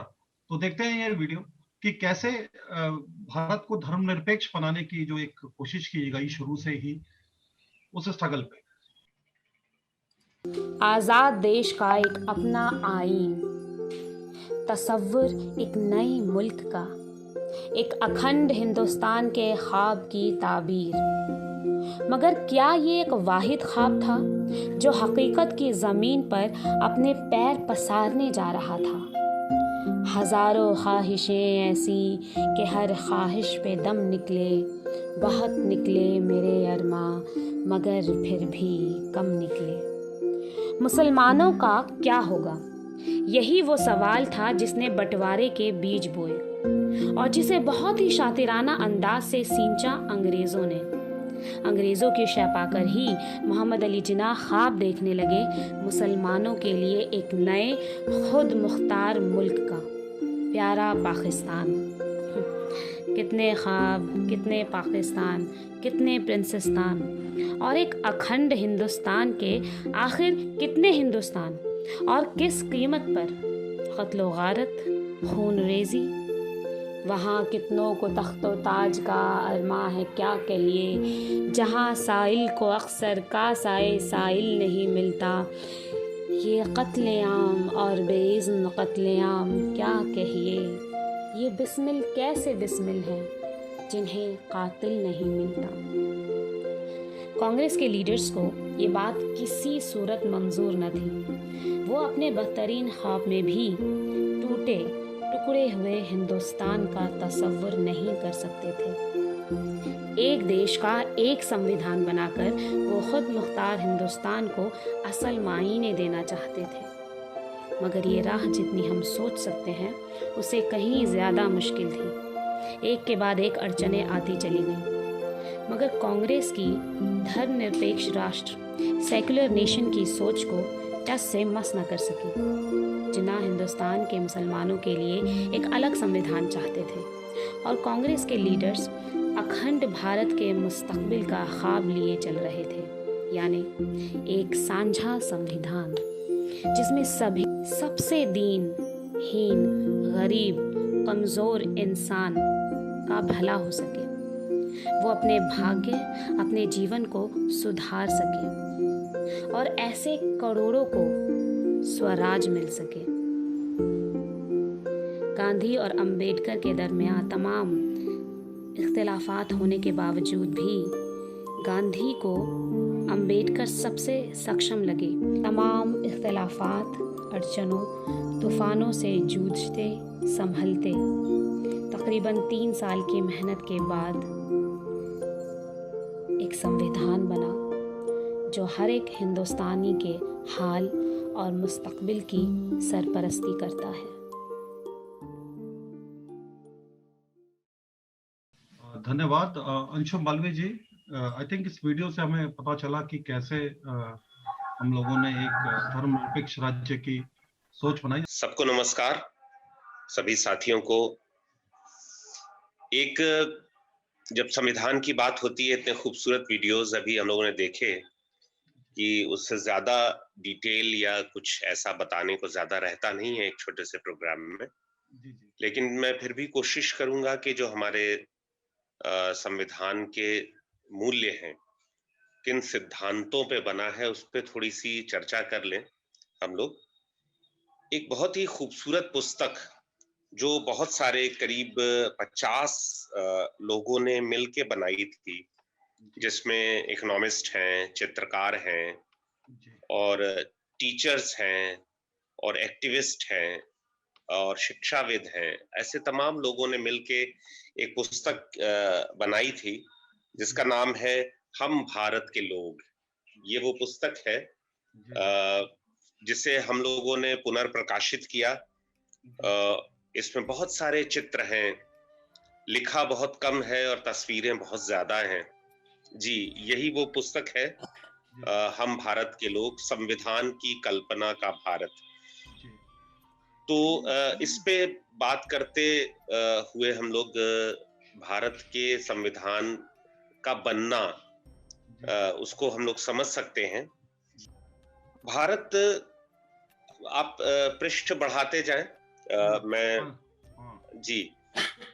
तो देखते हैं ये वीडियो कि कैसे भारत को धर्मनिरपेक्ष बनाने की जो एक कोशिश की गई शुरू से ही उस स्ट्रगल पे। आजाद देश का एक अपना आईन, तसव्वुर एक नए मुल्क का, एक अखंड हिंदुस्तान के ख्वाब की ताबीर। मगर क्या ये एक वाहिद ख्वाब था जो हकीकत की ज़मीन पर अपने पैर पसारने जा रहा था? हज़ारों ख्वाहिशें ऐसी कि हर ख्वाहिश पे दम निकले, बहुत निकले मेरे अरमां, मगर फिर भी कम निकले। मुसलमानों का क्या होगा? यही वो सवाल था जिसने बंटवारे के बीज बोए और जिसे बहुत ही शातिराना अंदाज से सींचा अंग्रेज़ों ने। अंग्रेज़ों की शय पाकर ही मोहम्मद अली जिन्ना ख्वाब देखने लगे मुसलमानों के लिए एक नए खुद मुख्तार मुल्क का, प्यारा पाकिस्तान। कितने ख्वाब, कितने पाकिस्तान, कितने प्रिंसेस्तान, और एक अखंड हिंदुस्तान के आखिर कितने हिंदुस्तान और किस कीमत पर? क़त्ल व गारत, खून रेजी, वहाँ कितनों को तख्तो ताज का अरमा है क्या कहिए, जहाँ साइल को अक्सर कासाए साइल नहीं मिलता, ये कत्लेआम और बेइज़्न कत्लेआम क्या कहिए, ये बिस्मिल कैसे बिस्मिल हैं जिन्हें कातिल नहीं मिलता। कांग्रेस के लीडर्स को ये बात किसी सूरत मंजूर न थी। वो अपने बदतरीन ख्वाब में भी टूटे टुकड़े हुए हिंदुस्तान का तसव्वुर नहीं कर सकते थे। एक देश का एक संविधान बनाकर वो खुद मुख्तार हिंदुस्तान को असल मायने देना चाहते थे, मगर ये राह जितनी हम सोच सकते हैं उससे कहीं ज़्यादा मुश्किल थी। एक के बाद एक अड़चनें आती चली गईं, मगर कांग्रेस की धर्मनिरपेक्ष राष्ट्र सेकुलर नेशन की सोच को टस से मस न कर सकी। जिन्ना हिंदुस्तान के मुसलमानों के लिए एक अलग संविधान चाहते थे और कांग्रेस के लीडर्स अखंड भारत के मुस्तकबिल का ख्वाब लिए चल रहे थे, यानी एक साझा संविधान जिसमें सभी सबसे दीनहीन, गरीब, कमज़ोर इंसान का भला हो सके, वो अपने भाग्य, अपने जीवन को सुधार सके और ऐसे करोड़ों को स्वराज मिल सके। गांधी और अंबेडकर के दरमियान तमाम इख्तिलाफात होने के बावजूद भी गांधी को अंबेडकर सबसे सक्षम लगे। तमाम इख्तिलाफात, अड़चनों, तूफ़ानों से जूझते संभलते तकरीबन 3 साल की मेहनत के बाद एक संविधान बना जो हर एक हिंदुस्तानी के हाल और मुस्तकबिल की सरपरस्ती करता है। धन्यवाद अंशुम मालवीय जी। आई थिंक इस वीडियो से हमें पता चला कि कैसे हम लोगों ने एक धर्मनिरपेक्ष राज्य की सोच बनाई। सबको नमस्कार, सभी साथियों को। एक जब संविधान की बात होती है, इतने खूबसूरत वीडियोस अभी हम लोगों ने देखे कि उससे ज्यादा डिटेल या कुछ ऐसा बताने को ज्यादा रहता नहीं है एक छोटे से प्रोग्राम में। लेकिन मैं फिर भी कोशिश करूंगा कि जो हमारे संविधान के मूल्य हैं, किन सिद्धांतों पे बना है, उस पे थोड़ी सी चर्चा कर लें हम लोग। एक बहुत ही खूबसूरत पुस्तक जो बहुत सारे करीब 50 लोगों ने मिलके बनाई थी, जिसमें इकोनॉमिस्ट हैं, चित्रकार हैं और टीचर्स हैं और एक्टिविस्ट हैं और शिक्षाविद हैं। ऐसे तमाम लोगों ने मिलके एक पुस्तक बनाई थी जिसका नाम है हम भारत के लोग। ये वो पुस्तक है जिसे हम लोगों ने पुनर्प्रकाशित किया। इसमें बहुत सारे चित्र हैं, लिखा बहुत कम है और तस्वीरें बहुत ज्यादा हैं। जी, यही वो पुस्तक है, हम भारत के लोग, संविधान की कल्पना का भारत। तो इस पे बात करते हुए हम लोग भारत के संविधान का बनना, उसको हम लोग समझ सकते हैं। भारत, आप पृष्ठ बढ़ाते जाएं। मैं जी,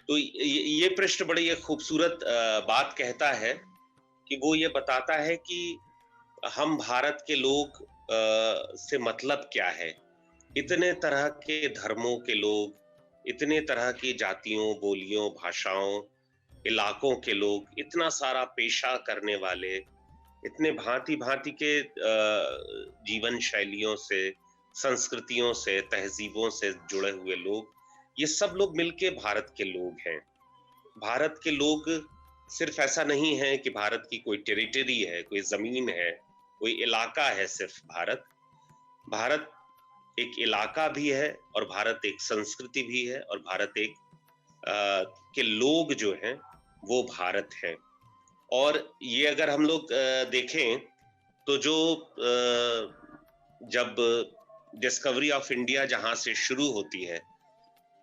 तो ये पृष्ठ बड़ी एक खूबसूरत बात कहता है कि वो ये बताता है कि हम भारत के लोग से मतलब क्या है। इतने तरह के धर्मों के लोग, इतने तरह की जातियों, बोलियों, भाषाओं, इलाकों के लोग, इतना सारा पेशा करने वाले, इतने भांति भांति के जीवन शैलियों से, संस्कृतियों से, तहजीबों से जुड़े हुए लोग, ये सब लोग मिलके भारत के लोग हैं। भारत के लोग सिर्फ ऐसा नहीं है कि भारत की कोई टेरिटरी है, कोई जमीन है, कोई इलाका है सिर्फ। भारत एक इलाका भी है और भारत एक संस्कृति भी है और भारत एक के लोग जो हैं वो भारत हैं। और ये अगर हम लोग देखें तो जो जब डिस्कवरी ऑफ इंडिया जहां से शुरू होती है,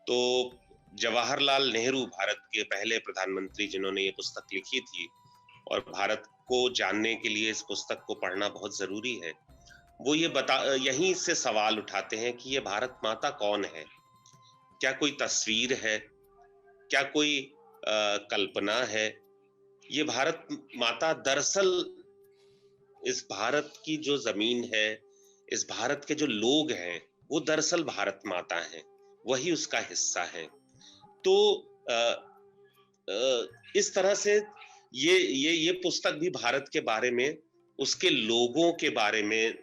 तो जवाहरलाल नेहरू भारत के पहले प्रधानमंत्री जिन्होंने ये पुस्तक लिखी थी, और भारत को जानने के लिए इस पुस्तक को पढ़ना बहुत जरूरी है। वो ये यहीं से सवाल उठाते हैं कि ये भारत माता कौन है? क्या कोई तस्वीर है? क्या कोई कल्पना है? ये भारत माता दरअसल इस भारत की जो जमीन है, इस भारत के जो लोग हैं, वो दरअसल भारत माता हैं, वही उसका हिस्सा है। तो इस तरह से ये पुस्तक भी भारत के बारे में, उसके लोगों के बारे में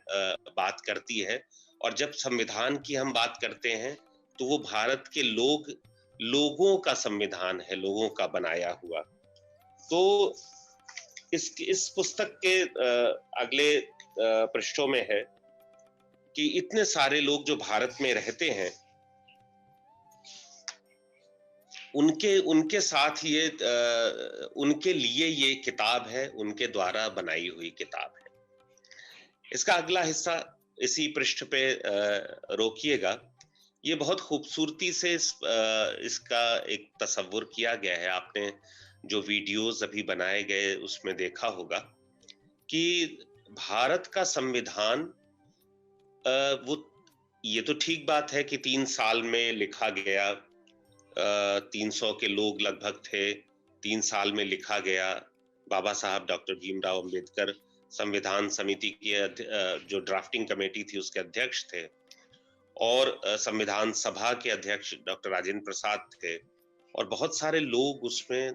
बात करती है। और जब संविधान की हम बात करते हैं तो वो भारत के लोगों का संविधान है, लोगों का बनाया हुआ। तो इस पुस्तक के अगले पृष्ठों में है कि इतने सारे लोग जो भारत में रहते हैं, उनके साथ ये उनके लिए ये किताब है, उनके द्वारा बनाई हुई किताब है। इसका अगला हिस्सा इसी पृष्ठ पे रोकिएगा। ये बहुत खूबसूरती से इसका एक तस्वुर किया गया है। आपने जो वीडियोस अभी बनाए गए उसमें देखा होगा कि भारत का संविधान, वो ये तो ठीक बात है कि 3 साल में लिखा गया, 300 के लोग लगभग थे, 3 साल में लिखा गया। बाबा साहब डॉक्टर भीमराव अंबेडकर संविधान समिति की जो ड्राफ्टिंग कमेटी थी उसके अध्यक्ष थे, और संविधान सभा के अध्यक्ष डॉक्टर राजेंद्र प्रसाद थे, और बहुत सारे लोग उसमें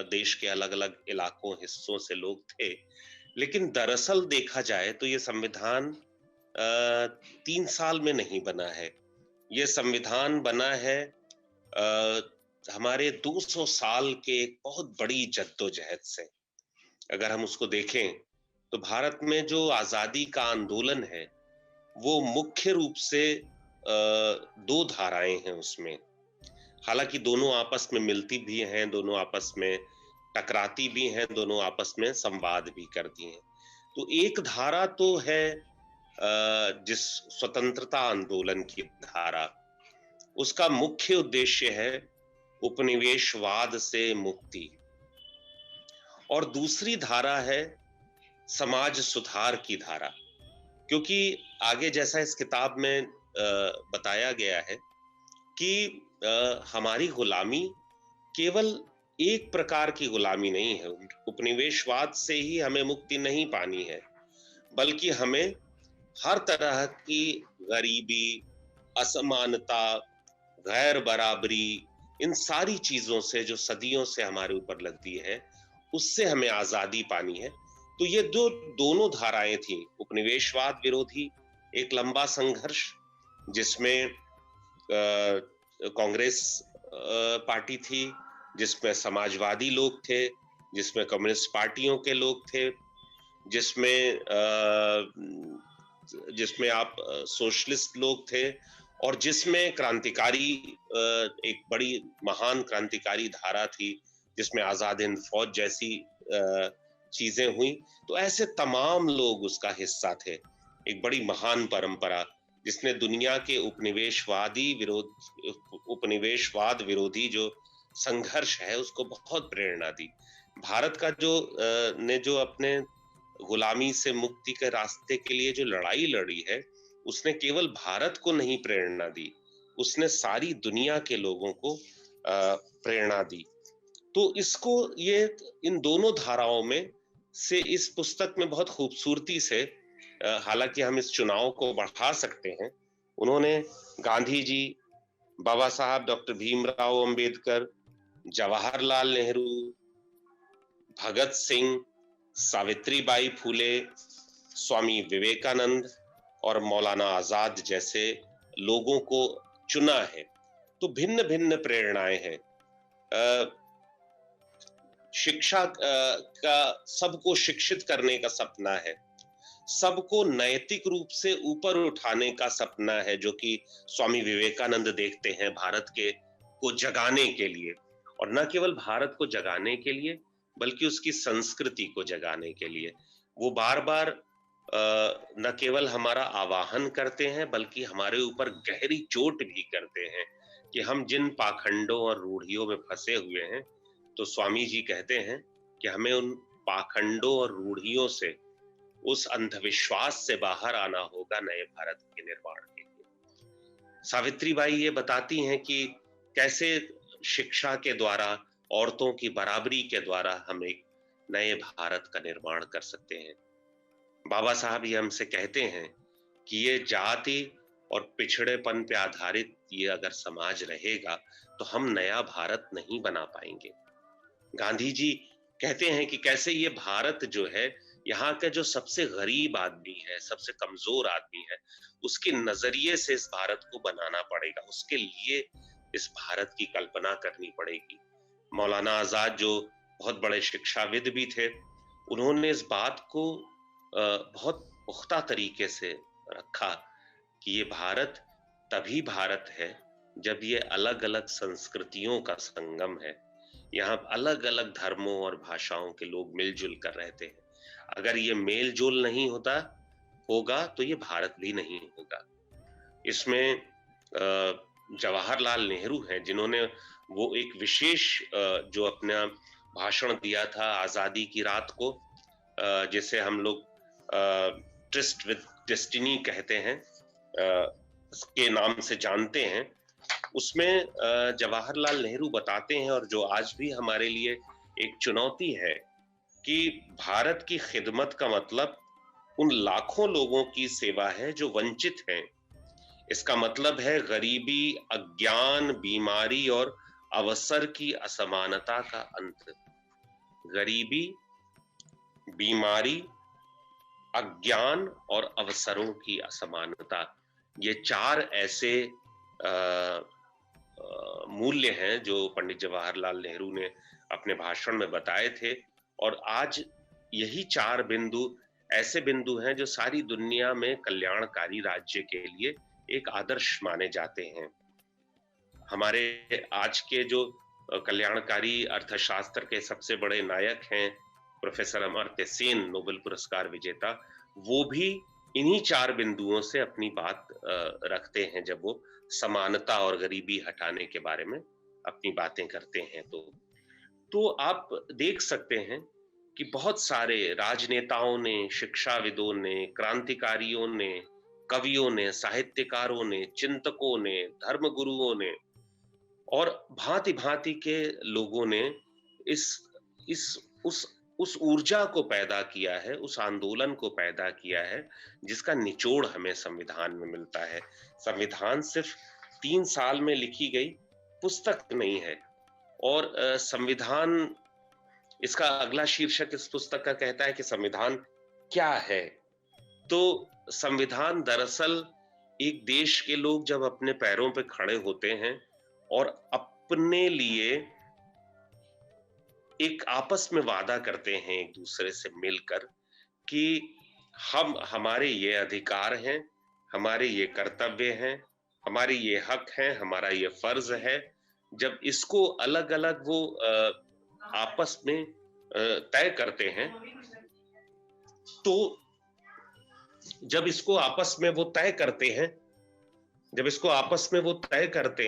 देश के अलग अलग इलाकों, हिस्सों से लोग थे। लेकिन दरअसल देखा जाए तो ये संविधान 3 साल में नहीं बना है। ये संविधान बना है हमारे 200 साल के एक बहुत बड़ी जद्दोजहद से। अगर हम उसको देखें तो भारत में जो आजादी का आंदोलन है, वो मुख्य रूप से 2 धाराएं हैं उसमें। हालांकि दोनों आपस में मिलती भी हैं, दोनों आपस में टकराती भी हैं, दोनों आपस में संवाद भी करती हैं। तो एक धारा तो है जिस स्वतंत्रता आंदोलन की धारा, उसका मुख्य उद्देश्य है उपनिवेशवाद से मुक्ति, और दूसरी धारा है समाज सुधार की धारा। क्योंकि आगे जैसा इस किताब में बताया गया है कि हमारी गुलामी केवल एक प्रकार की गुलामी नहीं है, उपनिवेशवाद से ही हमें मुक्ति नहीं पानी है, बल्कि हमें हर तरह की गरीबी, असमानता, गैर बराबरी, इन सारी चीजों से जो सदियों से हमारे ऊपर लगती है, उससे हमें आजादी पानी है। तो ये जो दोनों धाराएं थी, उपनिवेशवाद विरोधी एक लंबा संघर्ष जिसमें कांग्रेस पार्टी थी, जिसमें समाजवादी लोग थे, जिसमें कम्युनिस्ट पार्टियों के लोग थे, जिसमें आप सोशलिस्ट लोग थे, और जिसमें क्रांतिकारी एक बड़ी महान क्रांतिकारी धारा थी, जिसमें आजाद हिंद फौज जैसी चीजें हुई। तो ऐसे तमाम लोग उसका हिस्सा थे। एक बड़ी महान परंपरा जिसने दुनिया के उपनिवेशवाद विरोधी जो संघर्ष है उसको बहुत प्रेरणा दी। भारत का जो अपने गुलामी से मुक्ति के रास्ते के लिए जो लड़ाई लड़ी है, उसने केवल भारत को नहीं प्रेरणा दी, उसने सारी दुनिया के लोगों को प्रेरणा दी। तो इसको इन दोनों धाराओं में से इस पुस्तक में बहुत खूबसूरती से, हालांकि हम इस चुनाव को बढ़ा सकते हैं, उन्होंने गांधी जी, बाबा साहब डॉक्टर भीमराव अंबेडकर, जवाहरलाल नेहरू, भगत सिंह, सावित्रीबाई फूले, स्वामी विवेकानंद और मौलाना आजाद जैसे लोगों को चुना है। तो भिन्न भिन्न प्रेरणाएं हैं। शिक्षा का सबको शिक्षित करने का सपना है, सबको नैतिक रूप से ऊपर उठाने का सपना है, जो कि स्वामी विवेकानंद देखते हैं भारत को जगाने के लिए, और न केवल भारत को जगाने के लिए बल्कि उसकी संस्कृति को जगाने के लिए। वो बार बार न केवल हमारा आवाहन करते हैं बल्कि हमारे ऊपर गहरी चोट भी करते हैं कि हम जिन पाखंडों और रूढ़ियों में फंसे हुए हैं। तो स्वामी जी कहते हैं कि हमें उन पाखंडों और रूढ़ियों से, उस अंधविश्वास से बाहर आना होगा नए भारत के निर्माण के लिए। सावित्रीबाई ये बताती हैं कि कैसे शिक्षा के द्वारा, औरतों की बराबरी के द्वारा हम एक नए भारत का निर्माण कर सकते हैं। बाबा साहब ये हमसे कहते हैं कि ये जाति और पिछड़ेपन पे आधारित ये अगर समाज रहेगा तो हम नया भारत नहीं बना पाएंगे। गांधी जी कहते हैं कि कैसे ये भारत जो है, यहाँ का जो सबसे गरीब आदमी है, सबसे कमजोर आदमी है, उसके नजरिए से इस भारत को बनाना पड़ेगा, उसके लिए इस भारत की कल्पना करनी पड़ेगी। मौलाना आजाद जो बहुत बड़े शिक्षाविद भी थे, उन्होंने इस बात को बहुत पुख्ता तरीके से रखा कि ये भारत तभी भारत है जब ये अलग अलग संस्कृतियों का संगम है, यहाँ अलग अलग धर्मों और भाषाओं के लोग मिलजुल कर रहते हैं। अगर ये मेल जोल नहीं होगा तो ये भारत भी नहीं होगा। इसमें जवाहरलाल नेहरू हैं जिन्होंने वो एक विशेष जो अपना भाषण दिया था आजादी की रात को, जिसे हम लोग ट्रिस्ट विद डेस्टिनी कहते हैं, के नाम से जानते हैं। उसमें जवाहरलाल नेहरू बताते हैं, और जो आज भी हमारे लिए एक चुनौती है, कि भारत की खिदमत का मतलब उन लाखों लोगों की सेवा है जो वंचित हैं। इसका मतलब है गरीबी, अज्ञान, बीमारी और अवसर की असमानता का अंत। गरीबी, बीमारी, अज्ञान और अवसरों की असमानता, ये चार ऐसे मूल्य हैं जो पंडित जवाहरलाल नेहरू ने अपने भाषण में बताए थे। और आज यही चार बिंदु ऐसे बिंदु हैं जो सारी दुनिया में कल्याणकारी राज्य के लिए एक आदर्श माने जाते हैं। हमारे आज के जो कल्याणकारी अर्थशास्त्र के सबसे बड़े नायक हैं प्रोफेसर अमर्त्य सेन, नोबेल पुरस्कार विजेता, वो भी इन्हीं चार बिंदुओं से अपनी बात रखते हैं जब वो समानता और गरीबी हटाने के बारे में अपनी बातें करते हैं। तो आप देख सकते हैं कि बहुत सारे राजनेताओं ने, शिक्षाविदों ने, क्रांतिकारियों ने, कवियों ने, साहित्यकारों ने, चिंतकों ने, धर्मगुरुओं ने और भांति भांति के लोगों ने उस ऊर्जा को पैदा किया है, उस आंदोलन को पैदा किया है जिसका निचोड़ हमें संविधान में मिलता है। संविधान सिर्फ 3 साल में लिखी गई पुस्तक नहीं है, और संविधान, इसका अगला शीर्षक इस पुस्तक का कहता है कि संविधान क्या है। तो संविधान दरअसल एक देश के लोग जब अपने पैरों पे खड़े होते हैं और अपने लिए एक आपस में वादा करते हैं एक दूसरे से मिलकर कि हमारे ये अधिकार हैं, हमारे ये कर्तव्य हैं, हमारे ये हक हैं, हमारा ये फर्ज है। जब इसको अलग अलग वो आपस में तय करते हैं, तो जब इसको आपस में वो तय करते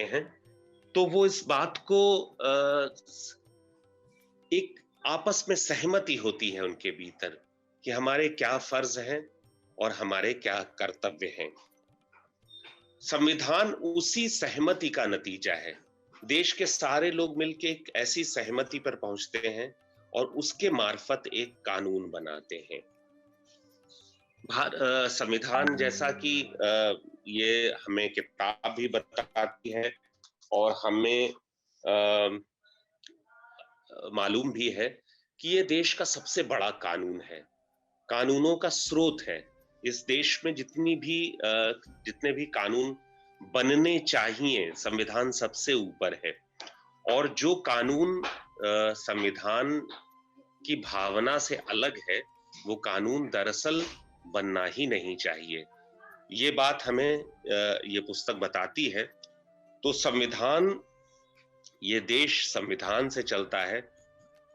हैं तो वो इस बात को एक आपस में सहमति होती है उनके भीतर कि हमारे क्या फर्ज हैं और हमारे क्या कर्तव्य हैं। संविधान उसी सहमति का नतीजा है। देश के सारे लोग मिलकर एक ऐसी सहमति पर पहुंचते हैं और उसके मार्फत एक कानून बनाते हैं। संविधान, जैसा कि ये हमें किताब भी बताती है और हमें मालूम भी है कि ये देश का सबसे बड़ा कानून है, कानूनों का स्रोत है। इस देश में जितने भी कानून बनने चाहिए, संविधान सबसे ऊपर है। और जो कानून संविधान की भावना से अलग है, वो कानून दरअसल बनना ही नहीं चाहिए। ये बात हमें ये पुस्तक बताती है। तो संविधान, ये देश संविधान से चलता है,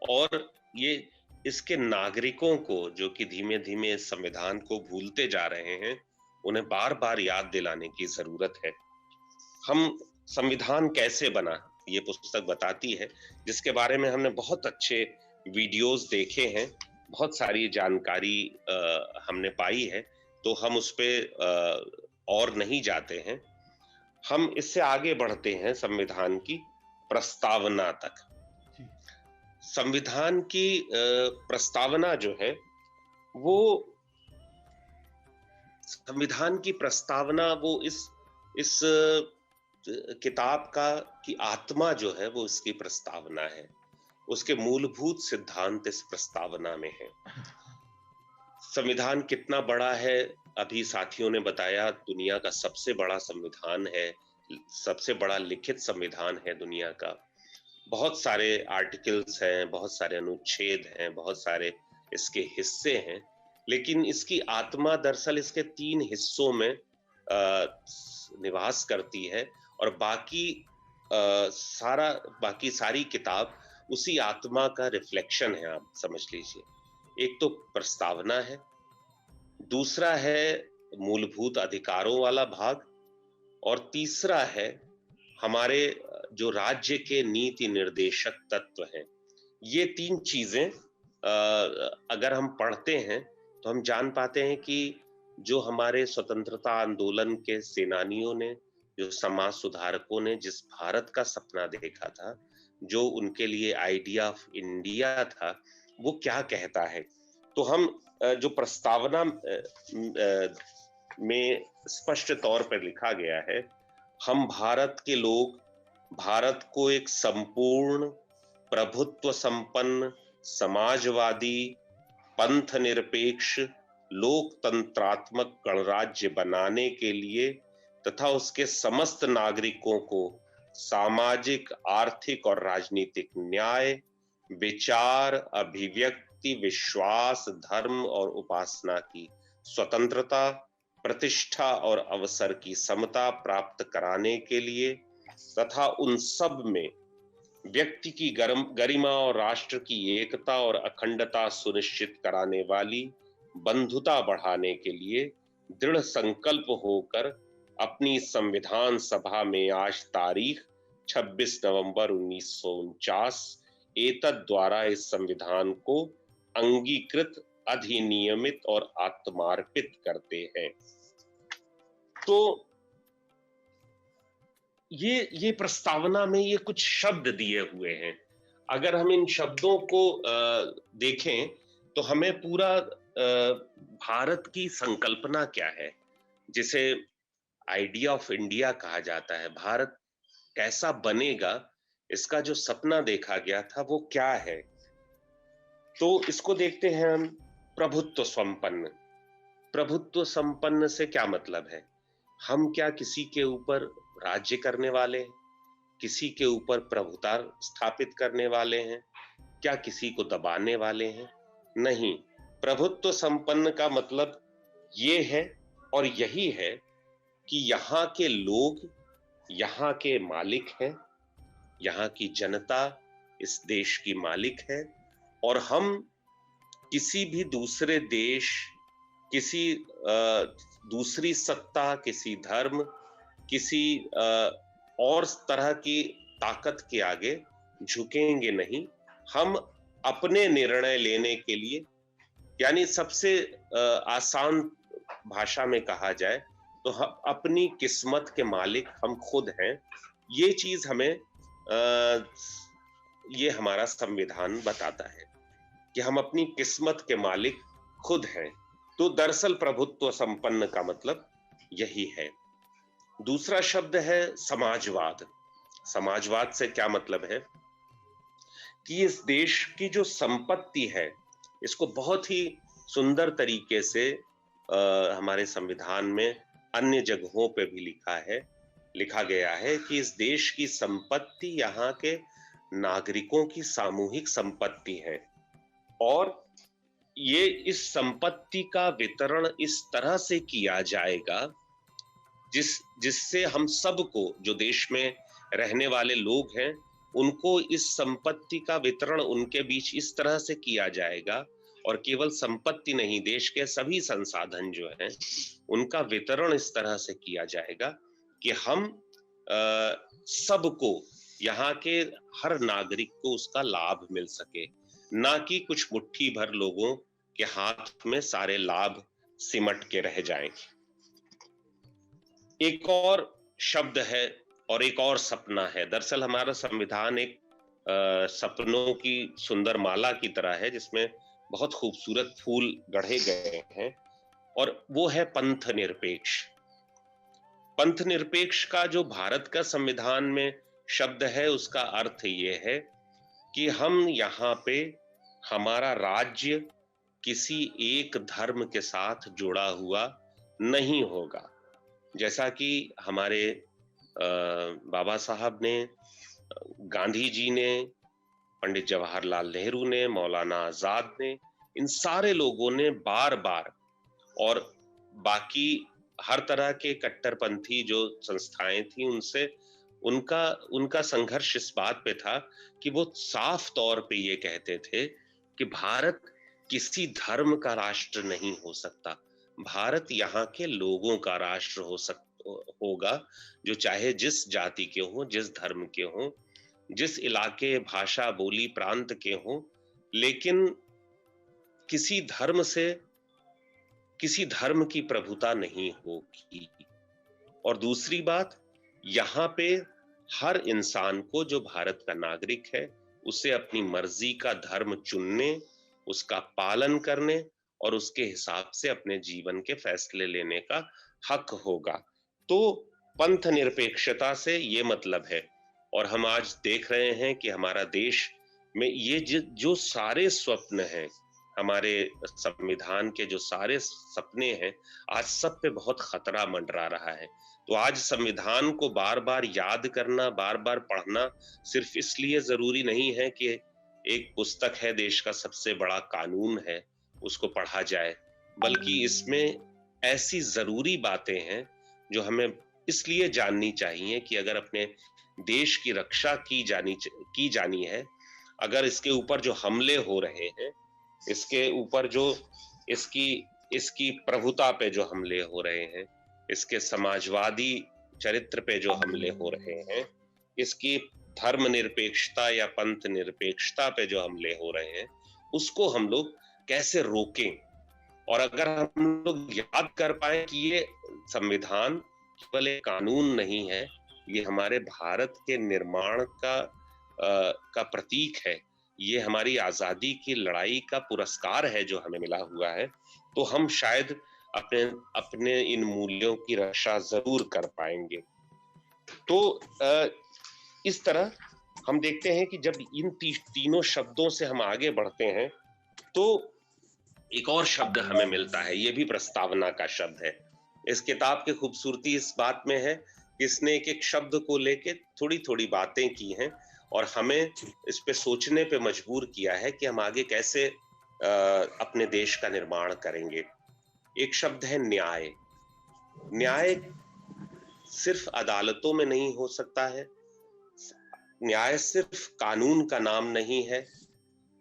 और ये इसके नागरिकों को, जो कि धीमे धीमे इस संविधान को भूलते जा रहे हैं, उन्हें बार बार याद दिलाने की जरूरत है। हम संविधान कैसे बना, ये पुस्तक बताती है, जिसके बारे में हमने बहुत अच्छे वीडियोस देखे हैं, बहुत सारी जानकारी हमने पाई है। तो हम उस पे और नहीं जाते हैं, हम इससे आगे बढ़ते हैं संविधान की प्रस्तावना तक। संविधान की प्रस्तावना जो है वो संविधान की प्रस्तावना वो इस किताब का की आत्मा जो है वो इसकी प्रस्तावना है। उसके मूलभूत सिद्धांत इस प्रस्तावना में है। संविधान कितना बड़ा है, अभी साथियों ने बताया, दुनिया का सबसे बड़ा संविधान है, सबसे बड़ा लिखित संविधान है दुनिया का। बहुत सारे आर्टिकल्स हैं, बहुत सारे अनुच्छेद हैं, बहुत सारे इसके हिस्से हैं, लेकिन इसकी आत्मा दरअसल इसके 3 हिस्सों में निवास करती है और बाकी सारी किताब उसी आत्मा का रिफ्लेक्शन है, आप समझ लीजिए। एक तो प्रस्तावना है, दूसरा है मूलभूत अधिकारों वाला भाग, और तीसरा है हमारे जो राज्य के नीति निर्देशक तत्व हैं। ये 3 चीजें अगर हम पढ़ते हैं तो हम जान पाते हैं कि जो हमारे स्वतंत्रता आंदोलन के सेनानियों ने, जो समाज सुधारकों ने जिस भारत का सपना देखा था, जो उनके लिए आइडिया ऑफ इंडिया था, वो क्या कहता है। तो हम जो प्रस्तावना में स्पष्ट तौर पर लिखा गया है, हम भारत के लोग भारत को एक संपूर्ण प्रभुत्व संपन्न समाजवादी पंथ निरपेक्ष लोकतंत्रात्मक गणराज्य बनाने के लिए तथा उसके समस्त नागरिकों को सामाजिक, आर्थिक और राजनीतिक न्याय, विचार, अभिव्यक्ति, विश्वास, धर्म और उपासना की स्वतंत्रता, प्रतिष्ठा और अवसर की समता प्राप्त कराने के लिए तथा उन सब में व्यक्ति की गरिमा और राष्ट्र की एकता और अखंडता सुनिश्चित कराने वाली बंधुता बढ़ाने के लिए दृढ़ संकल्प होकर अपनी संविधान सभा में आज तारीख 26 नवंबर 1949 एतद द्वारा इस संविधान को अंगीकृत, अधिनियमित और आत्मार्पित करते हैं। तो ये प्रस्तावना में ये कुछ शब्द दिए हुए हैं। अगर हम इन शब्दों को देखें तो हमें पूरा भारत की संकल्पना क्या है, जिसे आइडिया ऑफ इंडिया कहा जाता है, भारत कैसा बनेगा, इसका जो सपना देखा गया था वो क्या है। तो इसको देखते हैं हम। प्रभुत्व संपन्न। प्रभुत्व संपन्न से क्या मतलब है? हम क्या किसी के ऊपर राज्य करने वाले हैं? किसी के ऊपर प्रभुता स्थापित करने वाले हैं? क्या किसी को दबाने वाले हैं? नहीं। प्रभुत्व संपन्न का मतलब ये है और यही है कि यहाँ के लोग यहाँ के मालिक हैं, यहाँ की जनता इस देश की मालिक है, और हम किसी भी दूसरे देश, किसी दूसरी सत्ता, किसी धर्म, किसी और तरह की ताकत के आगे झुकेंगे नहीं। हम अपने निर्णय लेने के लिए, यानी सबसे आसान भाषा में कहा जाए तो हम अपनी किस्मत के मालिक हम खुद हैं। ये चीज हमें ये हमारा संविधान बताता है कि हम अपनी किस्मत के मालिक खुद हैं। तो दरअसल प्रभुत्व संपन्न का मतलब यही है। दूसरा शब्द है समाजवाद। समाजवाद से क्या मतलब है कि इस देश की जो संपत्ति है, इसको बहुत ही सुंदर तरीके से हमारे संविधान में अन्य जगहों पे भी लिखा गया है कि इस देश की संपत्ति यहाँ के नागरिकों की सामूहिक संपत्ति है, और ये इस संपत्ति का वितरण इस तरह से किया जाएगा जिससे हम सबको, जो देश में रहने वाले लोग हैं, उनको इस संपत्ति का वितरण उनके बीच इस तरह से किया जाएगा, और केवल संपत्ति नहीं, देश के सभी संसाधन जो हैं उनका वितरण इस तरह से किया जाएगा कि हम सबको, यहाँ के हर नागरिक को उसका लाभ मिल सके, ना कि कुछ मुट्ठी भर लोगों के हाथ में सारे लाभ सिमट के रह जाएं। एक और शब्द है और एक और सपना है। दरअसल हमारा संविधान एक सपनों की सुंदर माला की तरह है, जिसमें बहुत खूबसूरत फूल गढ़े गए हैं, और वो है पंथ निरपेक्ष। पंथ निरपेक्ष का जो भारत का संविधान में शब्द है, उसका अर्थ ये है कि हम यहाँ पे, हमारा राज्य किसी एक धर्म के साथ जुड़ा हुआ नहीं होगा। जैसा कि हमारे बाबा साहब ने, गांधी जी ने, पंडित जवाहरलाल नेहरू ने, मौलाना आजाद ने, इन सारे लोगों ने बार बार, और बाकी हर तरह के कट्टरपंथी जो संस्थाएं थी, उनसे उनका संघर्ष इस बात पे था कि वो साफ तौर पे ये कहते थे कि भारत किसी धर्म का राष्ट्र नहीं हो सकता, भारत यहाँ के लोगों का राष्ट्र होगा, जो चाहे जिस जाति के हों, जिस धर्म के हों, जिस इलाके, भाषा, बोली, प्रांत के हों, लेकिन किसी धर्म की प्रभुता नहीं होगी। और दूसरी बात, यहाँ पे हर इंसान को, जो भारत का नागरिक है, उसे अपनी मर्जी का धर्म चुनने, उसका पालन करने और उसके हिसाब से अपने जीवन के फैसले लेने का हक होगा। तो पंथ निरपेक्षता से ये मतलब है। और हम आज देख रहे हैं कि हमारा देश में ये जो सारे स्वप्न हैं, हमारे संविधान के जो सारे सपने हैं, आज सब पे बहुत खतरा मंडरा रहा है। तो आज संविधान को बार बार याद करना, बार बार पढ़ना सिर्फ इसलिए जरूरी नहीं है कि एक पुस्तक है, देश का सबसे बड़ा कानून है, उसको पढ़ा जाए, बल्कि इसमें ऐसी जरूरी बातें हैं जो हमें इसलिए जाननी चाहिए कि अगर अपने देश की रक्षा की जानी है, अगर इसके ऊपर जो हमले हो रहे हैं, इसके ऊपर जो इसकी प्रभुता पे जो हमले हो रहे हैं, इसके समाजवादी चरित्र पे जो हमले हो रहे हैं, इसकी धर्म निरपेक्षता या पंथ निरपेक्षता पे जो हमले हो रहे हैं, उसको हम लोग कैसे रोकें। और अगर हम लोग याद कर पाए कि ये संविधान केवल एक कानून नहीं है, ये हमारे भारत के निर्माण का प्रतीक है, ये हमारी आजादी की लड़ाई का पुरस्कार है जो हमें मिला हुआ है, तो हम शायद अपने इन मूल्यों की रक्षा जरूर कर पाएंगे। तो इस तरह हम देखते हैं कि जब इन तीनों शब्दों से हम आगे बढ़ते हैं, तो एक और शब्द हमें मिलता है, ये भी प्रस्तावना का शब्द है। इस किताब की खूबसूरती इस बात में है कि इसने एक एक शब्द को लेके थोड़ी थोड़ी बातें की हैं और हमें इस पे सोचने पे मजबूर किया है कि हम आगे कैसे अपने देश का निर्माण करेंगे। एक शब्द है न्याय। न्याय सिर्फ अदालतों में नहीं हो सकता है, न्याय सिर्फ कानून का नाम नहीं है,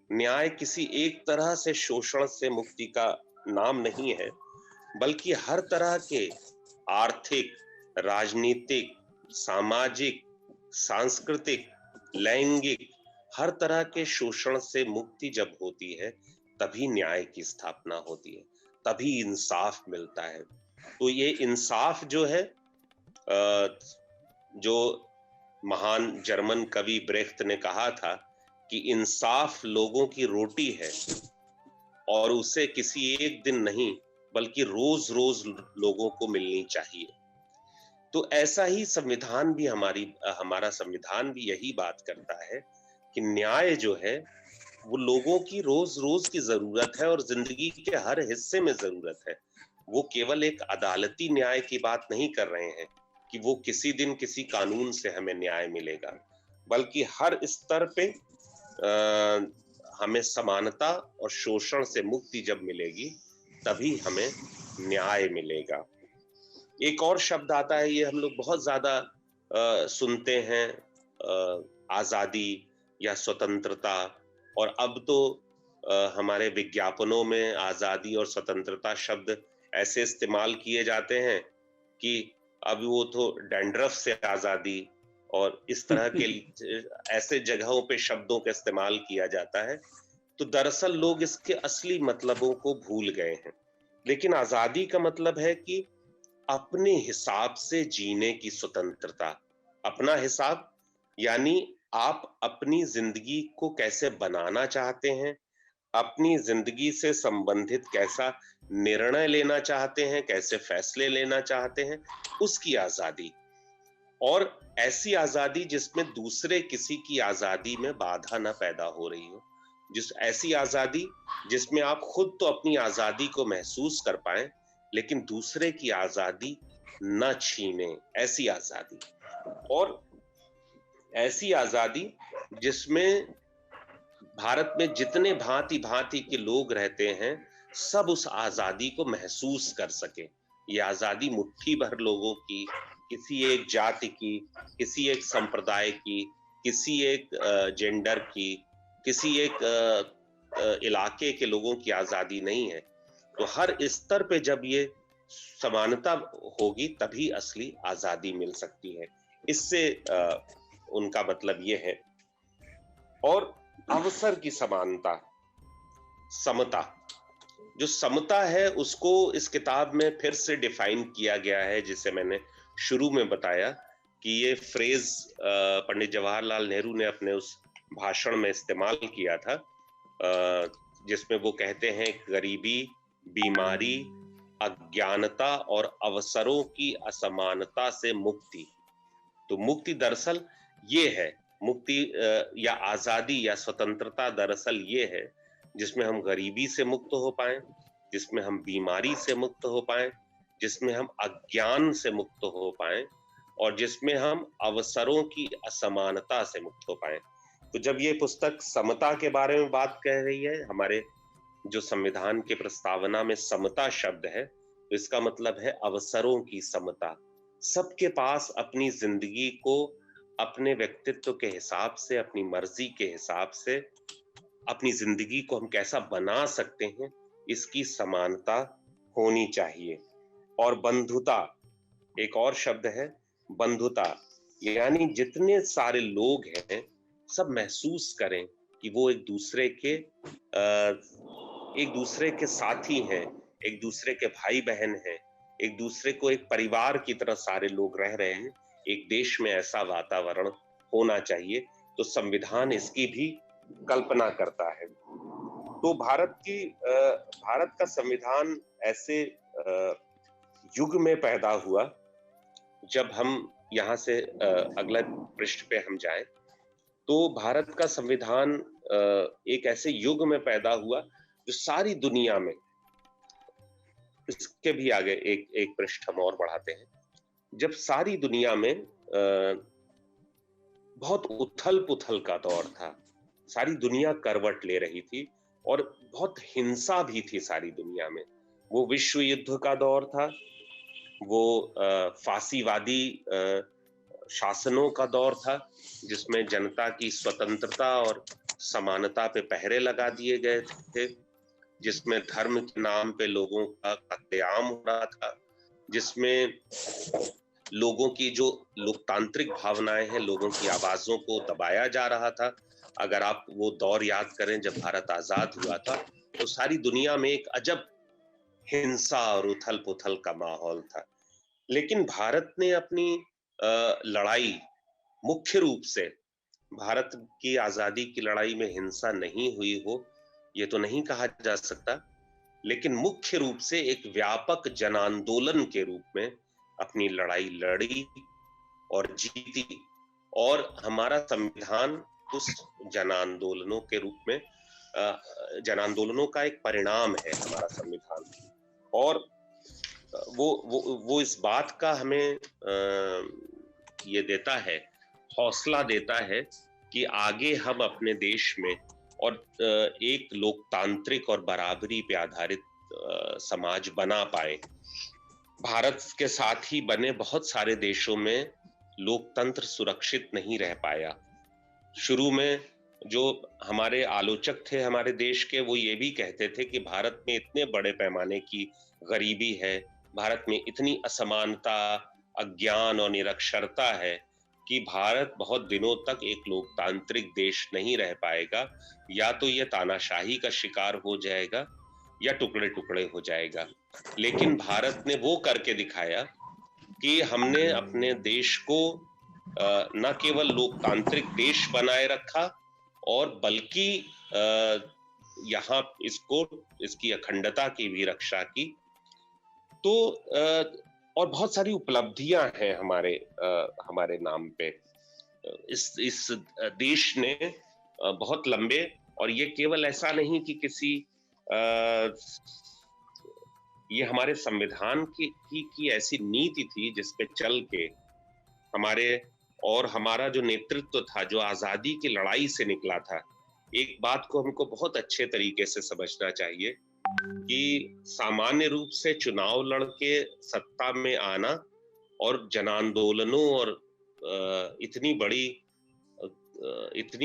न्याय किसी एक तरह से शोषण से मुक्ति का नाम नहीं है, बल्कि हर तरह के आर्थिक, राजनीतिक, सामाजिक, सांस्कृतिक, लैंगिक, हर तरह के शोषण से मुक्ति जब होती है, तभी न्याय की स्थापना होती है, तभी इंसाफ मिलता है। तो ये इंसाफ जो है, जो महान जर्मन कवि ब्रेख्त ने कहा था कि इंसाफ लोगों की रोटी है और उसे किसी एक दिन नहीं बल्कि रोज रोज लोगों को मिलनी चाहिए। तो ऐसा ही संविधान भी हमारा संविधान भी यही बात करता है कि न्याय जो है वो लोगों की रोज रोज की जरूरत है और जिंदगी के हर हिस्से में जरूरत है। वो केवल एक अदालती न्याय की बात नहीं कर रहे हैं कि वो किसी दिन किसी कानून से हमें न्याय मिलेगा, बल्कि हर स्तर पे हमें समानता और शोषण से मुक्ति जब मिलेगी तभी हमें न्याय मिलेगा। एक और शब्द आता है, ये हम लोग बहुत ज्यादा सुनते हैं, आजादी या स्वतंत्रता, और अब तो हमारे विज्ञापनों में आजादी और स्वतंत्रता शब्द ऐसे इस्तेमाल किए जाते हैं कि अब वो तो डैंड्रफ से आजादी और इस तरह के ऐसे जगहों पे शब्दों का इस्तेमाल किया जाता है। तो दरअसल लोग इसके असली मतलबों को भूल गए हैं। लेकिन आजादी का मतलब है कि अपने हिसाब से जीने की स्वतंत्रता, अपना हिसाब यानी आप अपनी जिंदगी को कैसे बनाना चाहते हैं, अपनी जिंदगी से संबंधित कैसा निर्णय लेना चाहते हैं, कैसे फैसले लेना चाहते हैं, उसकी आजादी। और ऐसी आजादी जिसमें दूसरे किसी की आजादी में बाधा न पैदा हो रही हो, ऐसी आजादी जिसमें आप खुद तो अपनी आजादी को महसूस कर पाए लेकिन दूसरे की आजादी न छीने, ऐसी आजादी। और ऐसी आजादी जिसमें भारत में जितने भांति भांति के लोग रहते हैं सब उस आजादी को महसूस कर सके। ये आजादी मुट्ठी भर लोगों की, किसी एक जाति की, किसी एक संप्रदाय की, किसी एक जेंडर की, किसी एक इलाके के लोगों की आजादी नहीं है। तो हर स्तर पे जब ये समानता होगी तभी असली आजादी मिल सकती है। इससे उनका मतलब ये है। और अवसर की समानता, समता, जो समता है उसको इस किताब में फिर से डिफाइन किया गया है, जिसे मैंने शुरू में बताया कि ये फ्रेज पंडित जवाहरलाल नेहरू ने अपने उस भाषण में इस्तेमाल किया था, जिसमें वो कहते हैं गरीबी, बीमारी, अज्ञानता और अवसरों की असमानता से मुक्ति। तो मुक्ति दरअसल ये है, मुक्ति या आजादी या स्वतंत्रता दरअसल ये है जिसमें हम गरीबी से मुक्त हो पाएं, जिसमें हम बीमारी से मुक्त हो पाएं, जिसमें हम अज्ञान से मुक्त हो पाएं और जिसमें हम अवसरों की असमानता से मुक्त हो पाएं। तो जब ये पुस्तक समता के बारे में बात कह रही है, हमारे जो संविधान के प्रस्तावना में समता शब्द है, तो इसका मतलब है अवसरों की समता। सबके पास अपनी जिंदगी को अपने व्यक्तित्व के हिसाब से, अपनी मर्जी के हिसाब से अपनी जिंदगी को हम कैसा बना सकते हैं, इसकी समानता होनी चाहिए। और बंधुता, एक और शब्द है बंधुता, यानी जितने सारे लोग हैं सब महसूस करें कि वो एक दूसरे के साथी हैं, एक दूसरे के भाई बहन हैं, एक दूसरे को एक परिवार की तरह सारे लोग रह रहे हैं। एक देश में ऐसा वातावरण होना चाहिए। तो संविधान इसकी भी कल्पना करता है। तो भारत का संविधान ऐसे युग में पैदा हुआ, जब हम यहाँ से अगला पृष्ठ पे हम जाएं, तो भारत का संविधान एक ऐसे युग में पैदा हुआ जो सारी दुनिया में, इसके भी आगे एक पृष्ठ हम और बढ़ाते हैं, जब सारी दुनिया में बहुत उथल पुथल का दौर था, सारी दुनिया करवट ले रही थी और बहुत हिंसा भी थी सारी दुनिया में। वो विश्व युद्ध का दौर था, वो फांसीवादी शासनों का दौर था, जिसमें जनता की स्वतंत्रता और समानता पे पहरे लगा दिए गए थे, जिसमें धर्म के नाम पे लोगों का कत्लेआम हो रहा था, जिसमें लोगों की जो लोकतांत्रिक भावनाएं हैं, लोगों की आवाजों को दबाया जा रहा था। अगर आप वो दौर याद करें जब भारत आजाद हुआ था, तो सारी दुनिया में एक अजब हिंसा और उथल पुथल का माहौल था। लेकिन भारत ने अपनी लड़ाई, मुख्य रूप से भारत की आजादी की लड़ाई में हिंसा नहीं हुई हो ये तो नहीं कहा जा सकता, लेकिन मुख्य रूप से एक व्यापक जन आंदोलन के रूप में अपनी लड़ाई लड़ी और जीती। और हमारा संविधान उस जन आंदोलनों के रूप में, जन आंदोलनों का एक परिणाम है हमारा संविधान। और वो इस बात का हमें ये देता है, हौसला देता है कि आगे हम अपने देश में और एक लोकतांत्रिक और बराबरी पे आधारित समाज बना पाए। भारत के साथ ही बने बहुत सारे देशों में लोकतंत्र सुरक्षित नहीं रह पाया। शुरू में जो हमारे आलोचक थे हमारे देश के, वो ये भी कहते थे कि भारत में इतने बड़े पैमाने की गरीबी है, भारत में इतनी असमानता, अज्ञान और निरक्षरता है कि भारत बहुत दिनों तक एक लोकतांत्रिक देश नहीं रह पाएगा। या तो ये तानाशाही का शिकार हो जाएगा या टुकड़े टुकड़े हो जाएगा। लेकिन भारत ने वो करके दिखाया कि हमने अपने देश को न केवल लोकतांत्रिक देश बनाए रखा और बल्कि यहाँ इसकी अखंडता की भी रक्षा की। तो और बहुत सारी उपलब्धियां हैं हमारे नाम पे। इस देश ने बहुत लंबे, और ये केवल ऐसा नहीं कि किसी ये हमारे संविधान की ऐसी नीति थी जिस पे चल के हमारा जो नेतृत्व था, जो आजादी की लड़ाई से निकला था। एक बात को हमको बहुत अच्छे तरीके से समझना चाहिए कि सामान्य रूप से चुनाव लड़के सत्ता में आना और जनांदोलनों और इतनी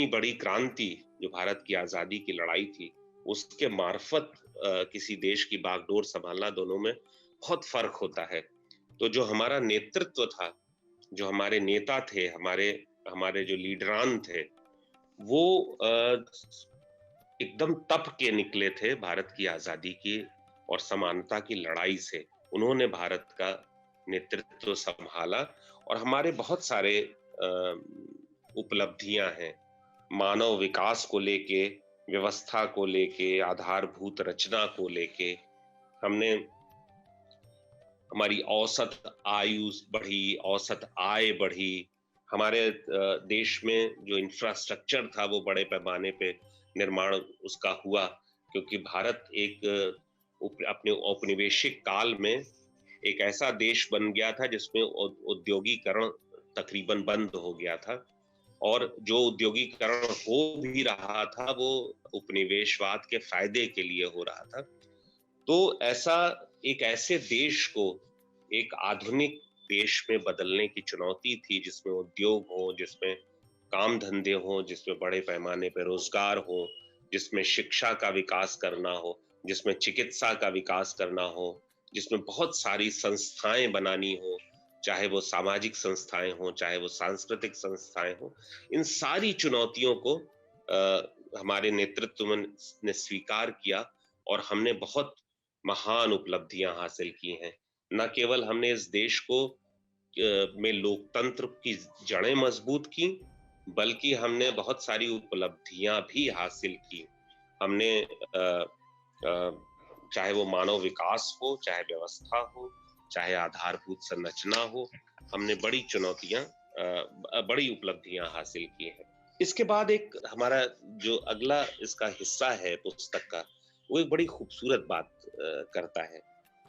बड़ी क्रांति जो भारत की आजादी की लड़ाई थी, उसके मार्फत किसी देश की बागडोर संभालना, दोनों में बहुत फर्क होता है। तो जो हमारा नेतृत्व था, जो हमारे नेता थे, हमारे जो लीडरान थे, वो एकदम तप के निकले थे भारत की आजादी की और समानता की लड़ाई से। उन्होंने भारत का नेतृत्व संभाला और हमारे बहुत सारे उपलब्धियां हैं, मानव विकास को लेके, व्यवस्था को लेके, आधारभूत रचना को लेके। हमारी औसत आयु बढ़ी, औसत आय बढ़ी, हमारे देश में जो इंफ्रास्ट्रक्चर था वो बड़े पैमाने पे निर्माण उसका हुआ, क्योंकि भारत अपने औपनिवेशिक काल में एक ऐसा देश बन गया था जिसमें औद्योगिकरण तकरीबन बंद हो गया था, और जो उद्योगीकरण हो भी रहा था वो उपनिवेशवाद के फायदे के लिए हो रहा था। तो ऐसे देश को एक आधुनिक देश में बदलने की चुनौती थी, जिसमें उद्योग हो, जिसमें काम धंधे हो, जिसमें बड़े पैमाने पर रोजगार हो, जिसमें शिक्षा का विकास करना हो, जिसमें चिकित्सा का विकास करना हो, जिसमें बहुत सारी संस्थाएं बनानी हो, चाहे वो सामाजिक संस्थाएं हो, चाहे वो सांस्कृतिक संस्थाएं हो। इन सारी चुनौतियों को हमारे नेतृत्व ने स्वीकार किया और हमने बहुत महान उपलब्धियां हासिल की हैं। न केवल हमने इस देश को में लोकतंत्र की जड़ें मजबूत की, बल्कि हमने बहुत सारी उपलब्धियां भी हासिल की। हमने चाहे वो मानव विकास हो, चाहे व्यवस्था हो, चाहे आधारभूत संरचना हो, हमने बड़ी उपलब्धियां हासिल की हैं। इसके बाद एक हमारा जो अगला इसका हिस्सा है पुस्तक का, वो एक बड़ी खूबसूरत बात करता है।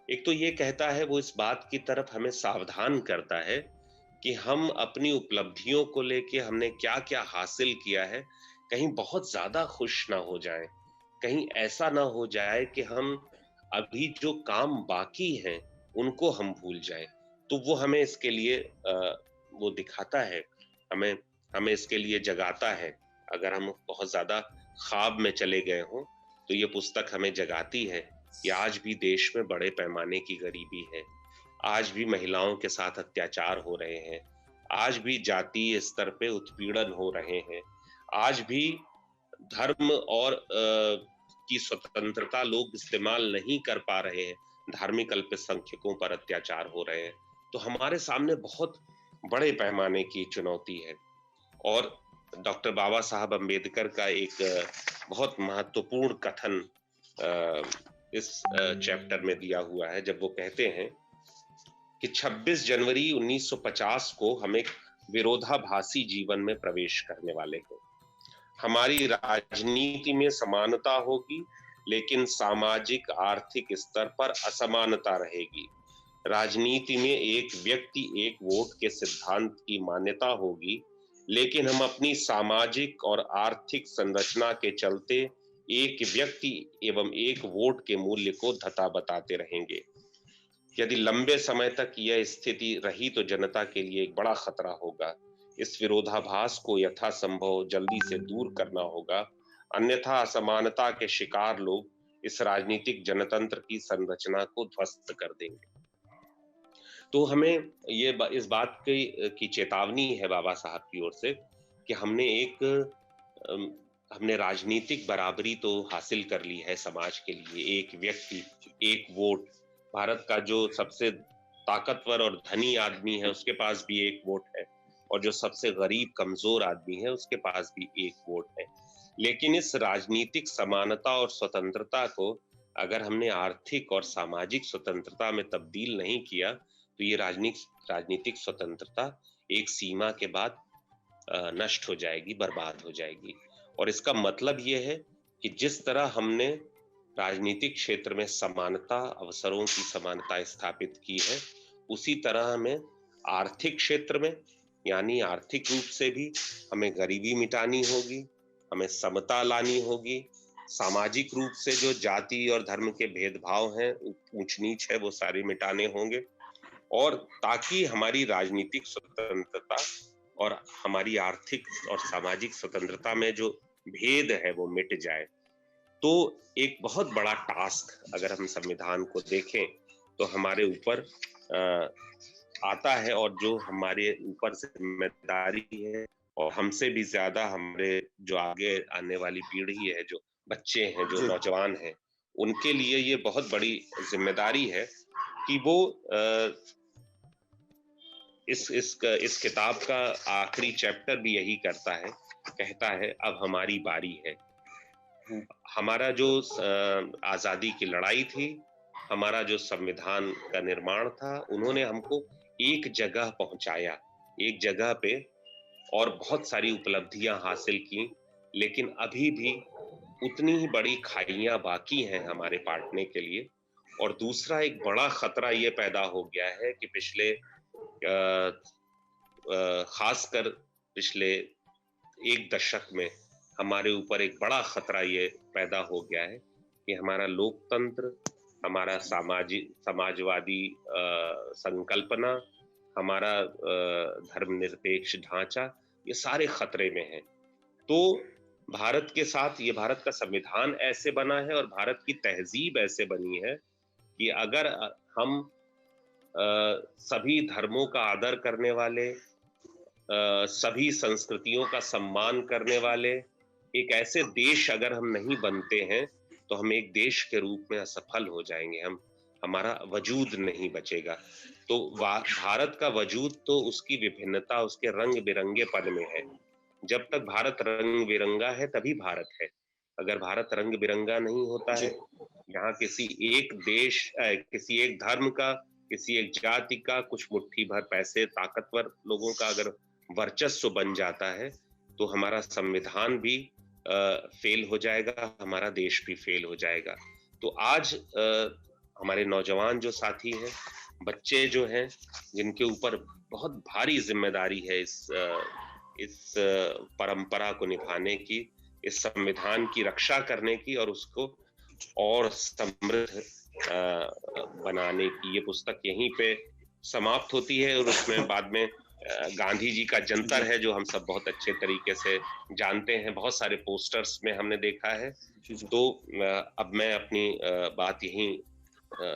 एक तो ये कहता है, वो इस बात की तरफ हमें सावधान करता है कि हम अपनी उपलब्धियों को लेके हमने क्या क्या हासिल किया है, कहीं बहुत ज्यादा खुश ना हो जाएं, कहीं ऐसा ना हो जाए कि हम अभी जो काम बाकी हैं उनको हम भूल जाएं। तो वो हमें इसके लिए वो दिखाता है, हमें इसके लिए जगाता है। अगर हम बहुत ज्यादा ख्वाब में चले गए हों तो ये पुस्तक हमें जगाती है कि आज भी देश में बड़े पैमाने की गरीबी है, आज भी महिलाओं के साथ अत्याचार हो रहे हैं, आज भी जातीय स्तर पे उत्पीड़न हो रहे हैं, आज भी धर्म और की स्वतंत्रता लोग इस्तेमाल नहीं कर पा रहे हैं, धार्मिक अल्पसंख्यकों पर अत्याचार हो रहे हैं। तो हमारे सामने बहुत बड़े पैमाने की चुनौती है। और डॉक्टर बाबा साहब अम्बेडकर का एक बहुत महत्वपूर्ण कथन इस चैप्टर में दिया हुआ है, जब वो कहते हैं कि 26 जनवरी 1950 को हम एक विरोधाभासी जीवन में प्रवेश करने वाले हैं। हमारी राजनीति में समानता होगी, लेकिन सामाजिक आर्थिक स्तर पर असमानता रहेगी। राजनीति में एक व्यक्ति एक वोट के सिद्धांत की मान्यता होगी, लेकिन हम अपनी सामाजिक और आर्थिक संरचना के चलते एक व्यक्ति एवं एक वोट के मूल्य को धता बताते रहेंगे। यदि लंबे समय तक यह स्थिति रही तो जनता के लिए एक बड़ा खतरा होगा। इस विरोधाभास को यथासंभव जल्दी से दूर करना होगा, अन्यथा असमानता के शिकार लोग इस राजनीतिक जनतंत्र की संरचना को ध्वस्त कर देंगे। तो हमें ये इस बात की चेतावनी है बाबा साहब की ओर से कि हमने राजनीतिक बराबरी तो हासिल कर ली है समाज के लिए, एक व्यक्ति एक वोट। भारत का जो सबसे ताकतवर और धनी आदमी है उसके पास भी एक वोट है, और जो सबसे गरीब कमजोर आदमी है उसके पास भी एक वोट है। लेकिन इस राजनीतिक समानता और स्वतंत्रता को अगर हमने आर्थिक और सामाजिक स्वतंत्रता में तब्दील नहीं किया तो ये राजनीतिक स्वतंत्रता एक सीमा के बाद नष्ट हो जाएगी, बर्बाद हो जाएगी। और इसका मतलब ये है कि जिस तरह हमने राजनीतिक क्षेत्र में समानता, अवसरों की समानता स्थापित की है, उसी तरह हमें आर्थिक क्षेत्र में, यानी आर्थिक रूप से भी हमें गरीबी मिटानी होगी, हमें समता लानी होगी, सामाजिक रूप से जो जाति और धर्म के भेदभाव हैं, ऊंच नीच है, वो सारे मिटाने होंगे, और ताकि हमारी राजनीतिक स्वतंत्रता और हमारी आर्थिक और सामाजिक स्वतंत्रता में जो भेद है वो मिट जाए। तो एक बहुत बड़ा टास्क अगर हम संविधान को देखें तो हमारे ऊपर आता है, और जो हमारे ऊपर जिम्मेदारी है, और हमसे भी ज्यादा हमारे जो आगे आने वाली पीढ़ी है, जो बच्चे हैं, जो नौजवान हैं, उनके लिए ये बहुत बड़ी जिम्मेदारी है कि वो इस किताब का आखिरी चैप्टर भी यही कहता है अब हमारी बारी है। हमारा जो आजादी की लड़ाई थी, हमारा जो संविधान का निर्माण था, उन्होंने हमको एक जगह पहुंचाया, एक जगह पे, और बहुत सारी उपलब्धियां हासिल की, लेकिन अभी भी उतनी ही बड़ी खाइयां बाकी हैं हमारे बांटने के लिए। और दूसरा एक बड़ा खतरा ये पैदा हो गया है कि पिछले खासकर पिछले एक दशक में हमारे ऊपर एक बड़ा खतरा ये पैदा हो गया है कि हमारा लोकतंत्र, हमारा समाजवादी संकल्पना, हमारा धर्मनिरपेक्ष ढांचा, ये सारे खतरे में हैं। तो भारत के साथ ये भारत का संविधान ऐसे बना है और भारत की तहजीब ऐसे बनी है कि अगर हम सभी धर्मों का आदर करने वाले, सभी संस्कृतियों का सम्मान करने वाले एक ऐसे देश अगर हम नहीं बनते हैं तो हम एक देश के रूप में असफल हो जाएंगे, हमारा वजूद नहीं बचेगा। तो भारत का वजूद तो उसकी विभिन्नता, उसके रंग बिरंगेपन में है। जब तक भारत रंग बिरंगा है तभी भारत है। अगर भारत रंग बिरंगा नहीं होता है, यहाँ किसी एक देश, किसी एक धर्म का, किसी एक जाति का, कुछ मुट्ठी भर पैसे, ताकतवर लोगों का अगर वर्चस्व बन जाता है तो हमारा संविधान भी फेल हो जाएगा, हमारा देश भी फेल हो जाएगा। तो आज हमारे नौजवान जो साथी हैं, बच्चे जो हैं, जिनके ऊपर बहुत भारी जिम्मेदारी है इस परंपरा को निभाने की, इस संविधान की रक्षा करने की और उसको और समृद्ध बनाने की। ये पुस्तक यहीं पे समाप्त होती है और उसमें बाद में गांधी जी का जंतर है जो हम सब बहुत अच्छे तरीके से जानते हैं, बहुत सारे पोस्टर्स में हमने देखा है। तो अब मैं अपनी बात यहीं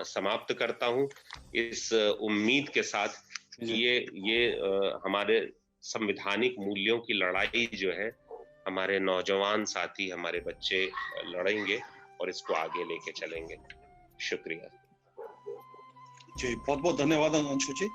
समाप्त करता हूँ इस उम्मीद के साथ कि ये हमारे संवैधानिक मूल्यों की लड़ाई जो है हमारे नौजवान साथी, हमारे बच्चे लड़ेंगे और इसको आगे लेके चलेंगे। शुक्रिया जी, बहुत बहुत धन्यवाद अंशु जी।